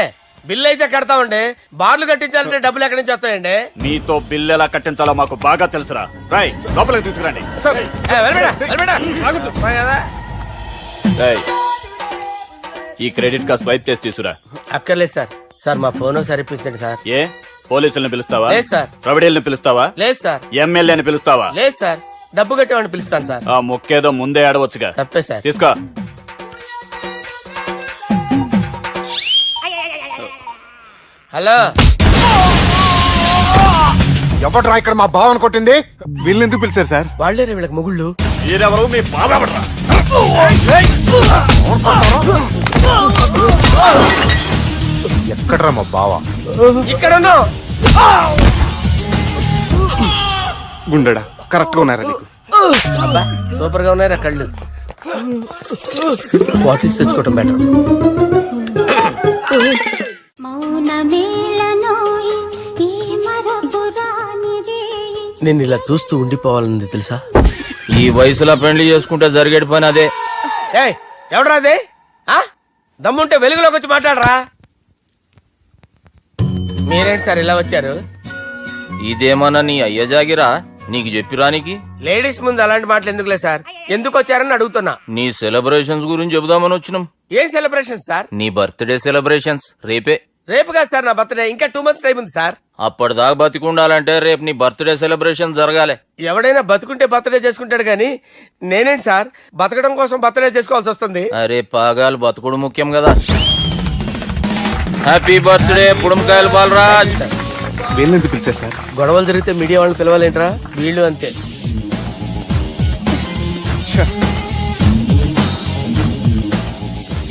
బిల్లు అయితే కడతామండి, బార్లు కట్టించాలంటే డబ్బులు ఎక్కడి నుంచి వస్తాయండి? నీతో బిల్లు ఎలా కట్టించాలో మాకు బాగా తెలుసురా. రాయ్ లోపలికి తీసుకురండి. రేయ్, ఈ క్రెడిట్ కార్డ్ స్వైప్ చేసి తీసుకురా. అక్కర్లేదు సార్. సార్ మా ఫోన్ సరిపించండి సార్. ఏ పోలీసుల్ని పిలుస్తావా? లేదు సార్. ప్రొవిడీల్ని పిలుస్తావా? లేదు సార్. ఎమ్మెల్యేని పిలుస్తావా? లేదు సార్. డబ్బు కట్టేవాడిని పిలుస్తాను సార్. ఆ మొక్కేదో ముందే ఆడవచ్చుగా. తప్పే సార్. తీసుకో. హలో, ఎవడ్రా ఇక్కడ మా బావని కొట్టింది? వీళ్ళని ఎందుకు పిలిచారు సార్? వాళ్ళేరే వీళ్ళకి మొగుళ్ళు. మీరెవరు? మీ బాబెవడ్రా? ఎక్కడ్రా మా బావ? ఇక్కడ ఉన్నావు. గుండెడా కరెక్ట్ గా ఉన్నారా నీకు? అబ్బా సూపర్ గా ఉన్నారా కళ్ళు. బాటిల్స్ తెచ్చుకోవటం బెటర్. నేను ఇలా చూస్తూ ఉండిపోవాలని తెలుసా? ఈ వయసులో పెళ్లి చేసుకుంటే జరిగేటి పని అదే. ఏయ్ ఎవడరా అదే? దమ్ముంటే వెలుగులోకి వచ్చి మాట్లాడరా. మీరేంటి సార్ ఇలా వచ్చారు? ఇదేమన్నా నీ అయ్య జాగిరా నీకు చెప్పిరానికి? లేడీస్ ముందు అలాంటి మాటలు ఎందుకులే సార్, ఎందుకు వచ్చారని అడుగుతున్నా. నీ సెలబ్రేషన్స్ గురించి చెబుదామని వచ్చినాం. ఏం సెలబ్రేషన్ సార్? నీ బర్త్డే సెలబ్రేషన్స్ రేపే. రేపు కాదు సార్ నా బర్త్డే, ఇంకా 2 months టైం ఉంది సార్. అప్పటిదాకా బతికుండాలంటే రేపు నీ బర్త్డే సెలబ్రేషన్ జరగాలి. ఎవడైనా బతుకుంటే బర్త్డే చేసుకుంటాడు గానీ నేనేంటి సార్ బతకడం కోసం బర్త్డే చేసుకోవాల్సి వస్తుంది? అరే పాగాలు బతుకుడు ముఖ్యం కదా. హ్యాపీ బర్త్డే పుడంకాయలు బాలరాజ్. వీళ్ళని ఎందుకు పిలిచారు సార్? గొడవలు జరిగితే మీడియా వాళ్ళని పిలవాలేంట్రా? వీళ్ళు అంతే.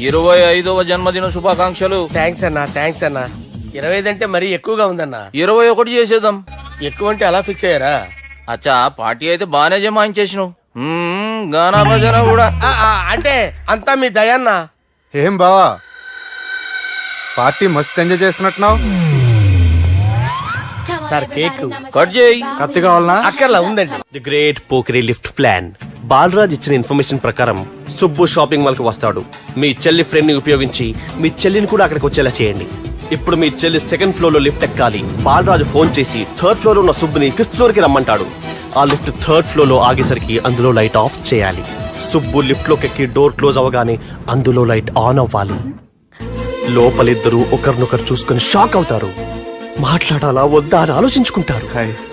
25వ జన్మదిన శుభాకాంక్షలు. థ్యాంక్స్ అన్నా, థ్యాంక్స్ అన్నా. 25 అంటే మరీ ఎక్కువగా ఉందన్నా. 21 చేసేద్దాం. ఎక్కువ అంటే అలా ఫిక్స్ అయ్యారా? అచ్చా పార్టీ అయితే బానే జమాయించేసినావు. గానా భజన కూడా. అంటే అంతా మీ దయన్నా. ఏం బావా పార్టీ మస్తు ఎంజాయ్ చేస్తున్నట్టున్నావు. సార్ కేక్ కట్ చేయి. కత్తి కావాలనా? అక్కర్లా ఉందండి. ది గ్రేట్ పోకరీ లిఫ్ట్ ప్లాన్. బాలరాజ్ ఇచ్చిన ఇన్ఫర్మేషన్ ప్రకారం సుబ్బు షాపింగ్ మాల్ కి వస్తాడు. మీ చెల్లి ఫ్రెండ్ ని ఉపయోగించి మీ చెల్లిని కూడా అక్కడికి వచ్చేలా చేయండి. ఇప్పుడు మీ చెల్లి 2nd ఫ్లోర్ లో లిఫ్ట్ ఎక్కాలి. బాలరాజు ఫోన్ చేసి 3rd ఫ్లోర్ లో ఉన్న సుబ్బుని 5th ఫ్లోర్ కి రమ్మంటాడు. ఆ లిఫ్ట్ 3rd ఫ్లోర్ లో ఆగేసరికి అందులో లైట్ ఆఫ్ చేయాలి. సుబ్బు లిఫ్ట్ లోకి ఎక్కి డోర్ క్లోజ్ అవ్వగానే అందులో లైట్ ఆన్ అవ్వాలి. లోపలిద్దరూ ఒకరినొకరు చూసుకుని షాక్ అవుతారు. మాట్లాడాలా వద్దా అని ఆలోచించుకుంటారు.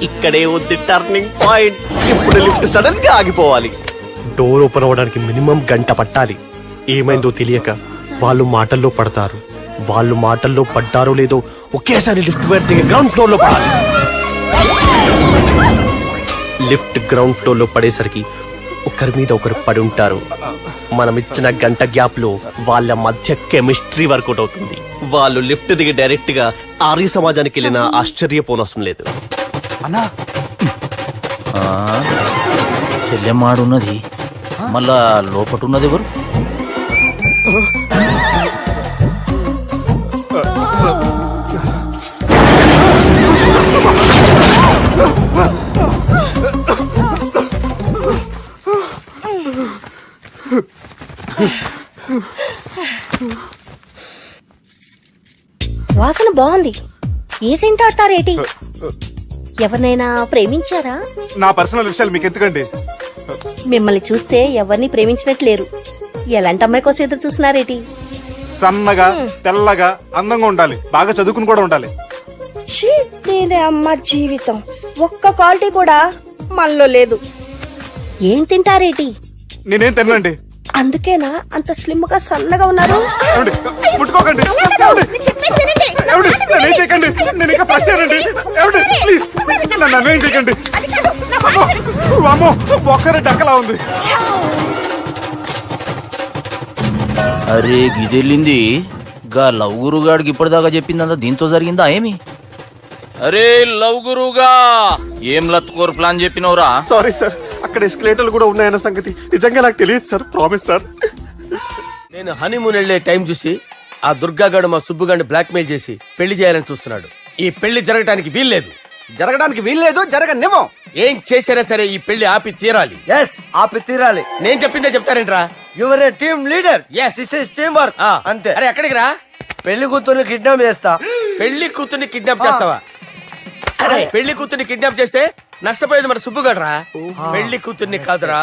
ఇక్కడే ఉంది టర్నింగ్ పాయింట్. ఇప్పుడు లిఫ్ట్ సడన్ గా ఆగిపోవాలి. డోర్ ఓపెన్ అవ్వడానికి మినిమం 1 గంట పట్టాలి. ఏమైందో తెలియక వాళ్ళు మాటల్లో పడతారు. వాళ్ళు మాటల్లో పడ్డారో లేదో ఒకేసారి లిఫ్ట్ వైర్ దిగి గ్రౌండ్ ఫ్లోర్ లో పడాలి. లిఫ్ట్ గ్రౌండ్ ఫ్లోర్ లో పడేసరికి ఒకరి మీద ఒకరు పడి ఉంటారు. మనం ఇచ్చిన గంట గ్యాప్ లో వాళ్ళ మధ్య కెమిస్ట్రీ వర్కౌట్ అవుతుంది. వాళ్ళు లిఫ్ట్ దిగి డైరెక్ట్ గా ఆర్య సమాజానికి వెళ్ళినా ఆశ్చర్యపోనవసరం లేదు. చెల్లెమ్మాడున్నది మళ్ళా లోపటున్నది ఎవరు? వాసన బాగుంది. ఏ సెంట్ ఆడతారేటి? ఎవరినైనా ప్రేమించారా? నా పర్సనల్ విషయాలు మీకు ఎందుకండి? మిమ్మల్ని చూస్తే ఎవరిని ప్రేమించినట్లేరు. ఎలాంటి అమ్మాయి కోసం ఎదురు చూస్తున్నారేటి? సన్నగా తెల్లగా అందంగా ఉండాలి, బాగా చదువుకుని కూడా ఉండాలి. ఛీ, నేనే అమ్మ జీవితం ఒక్క క్వాలిటీ కూడా మనలో లేదు. ఏం తింటారేటి? నేనేం తినండి. అందుకేనా అంత స్లిమ్ గా సన్నగా ఉన్నారు? ముట్టుకోకండి, నేనేం చేయకండి. నేను ఇంకా ఫస్ట్ చేయండి. ప్లీజ్ నన్ను ఏం చేయకండి. అమ్మో, ఒక్కరే డక్కలా ఉంది. అరే గిదెళ్ళింది గా లవ్ గురుగాడికి ఇప్పటిదాకా చెప్పిందంతా దీంతో జరిగిందా ఏమి? అరే లవ్ గురుగా ఏం లత్కోర్ ప్లాన్ చెప్పినవురా? సారీ సార్, అక్కడ ఎస్కలేటర్లు కూడా ఉన్నాయన్న సంగతి నిజంగా నాకు తెలియదు సార్. Promise sir. నేను హనీమూన్ వెళ్లే టైం చూసి ఆ దుర్గాగాడు మా సుబ్బుగాడిని బ్లాక్మెయిల్ చేసి పెళ్లి చేయాలని చూస్తున్నాడు. ఈ పెళ్లి జరగటానికి వీల్లేదు. జరగనివ్వం. ఏం చేసినా సరే ఈ పెళ్లి ఆపి తీరాలి. ఎస్, ఆపి తీరాలి. నేను చెప్పిందే చెప్తారేంట్రా? Your a team leader. Yes. This is team work. అంతే. అరే ఎక్కడికి రా? పెళ్లి కూతుర్ని కిడ్నాప్ చేస్తా. పెళ్లి కూతుర్ని కిడ్నాప్ చేస్తావా? అరే పెళ్లి కూతుర్ని కిడ్నాప్ చేస్తే నష్టపోయేది మన సుబ్బుగాడ్రా. పెళ్లి కూతుర్ని కాదురా,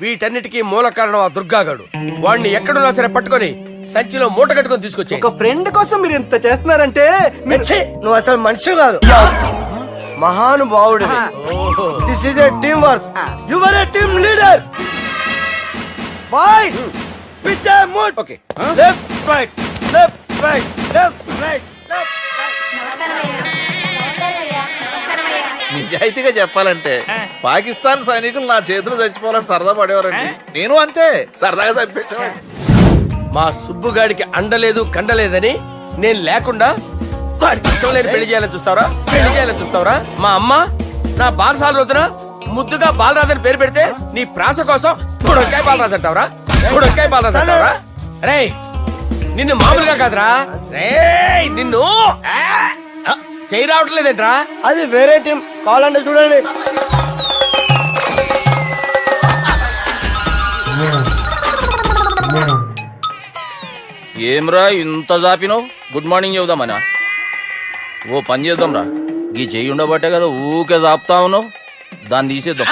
వీటన్నిటికీ మూల కారణం ఆ దుర్గాగాడు. వాడిని ఎక్కడున్నా సరే పట్టుకొని సంచిలో మూట కట్టుకొని తీసుకొచ్చి. ఒక ఫ్రెండ్ కోసం మీరు ఇంత చేస్తున్నారంటే నువ్వు అసలు మనిషి కాదు, మహానుభావుడు. This is a team work. Your a team leader. Boys pitch move. Okay, left right left right left right left right. నిజాయితీగా చెప్పాలంటే పాకిస్తాన్ సైనికులు నా చేతులు చచ్చిపోవాలని సరదా పడేవారండి. నేను అంతే సరదాగా చంపించేవాడిని. మా సుబ్బుగాడికి అండలేదు కండలేదని నేను లేకుండా వాడికి ఇష్టం లేని పెళ్లి చేయాలని చూస్తావరా? పెళ్లి చేయాలని చూస్తావరా? మా అమ్మ నా బాలసాల రోజున ముద్దుగా బాలరాజని పేరు పెడితే నీ ప్రాస కోసం బుడొక్కాయ బాలరాజు అంటావరా? బుడొక్కాయ బాలరాజు అంటావరా? రే నిన్ను మామూలుగా కాదురా, రే నిన్ను చేయి రావట్లేదేంట్రా? అది వేరే టీం, కావాలంటే చూడండి. ఏమ్రా ఇంత జాపినావు? Good morning చెబుదామనా? ఓ పని చేద్దాంరా, గీ చెయ్యి ఉండబట్టే కదా ఊకే జాపుతా ఉన్నావు, దాన్ని తీసేద్దాం.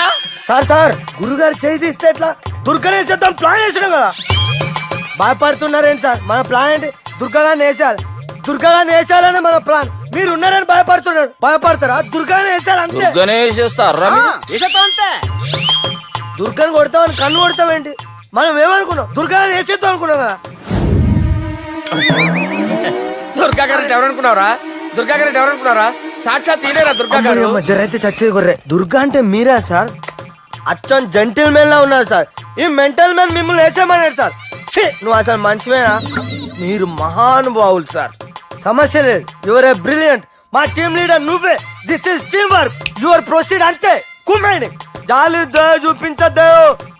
సార్ గురుగారు చేయి తీస్తే ఎట్లా? దుర్గనేసేద్దాం ప్లాన్ వేసినాం కదా. భయపడుతున్నారేంటి సార్? మన ప్లాన్ ఏంటి? దుర్గాగాన్ని వేసేయాలి. దుర్గాగాన్ని వేసేయాలని మన ప్లాన్. మీరు ఉన్నారని భయపడుతున్నాడు. భయపడతారా? దుర్గాని వేసేయాలి అంతే. దుర్గనే వేసేస్తారా? అంతే. దుర్గాని కొడతామని కన్ను కొడతామేంటి? మనం ఏమనుకున్నాం? దుర్గాని వేసేద్దాం అనుకున్నాం కదా. దుర్గా గారు ఎవరనుకున్నారా? దుర్గా గారు ఎవరనుకున్నారా? సాక్షాత్ తీరేరా దుర్గా గారు. జరైతే చచ్చేది గొర్రె. దుర్గా అంటే మీరా సార్? అచ్చం జెంటిల్ మెన్ లా ఉన్నారు సార్. ఈ మెంటల్ మెన్ మిమ్మల్ని వేసేమన్నాడు సార్. నువ్వు అసలు మనిషివేనా? మీరు మహానుభావులు సార్. సమస్య లేదు. Your a brilliant. మా టీమ్ లీడర్ నువ్వే. This is team work. Your proceed అంతే. కుమ్మేయండి. జాలి చూపించద్దు.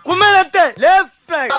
కుమ్మేయండి అంతే. Left right.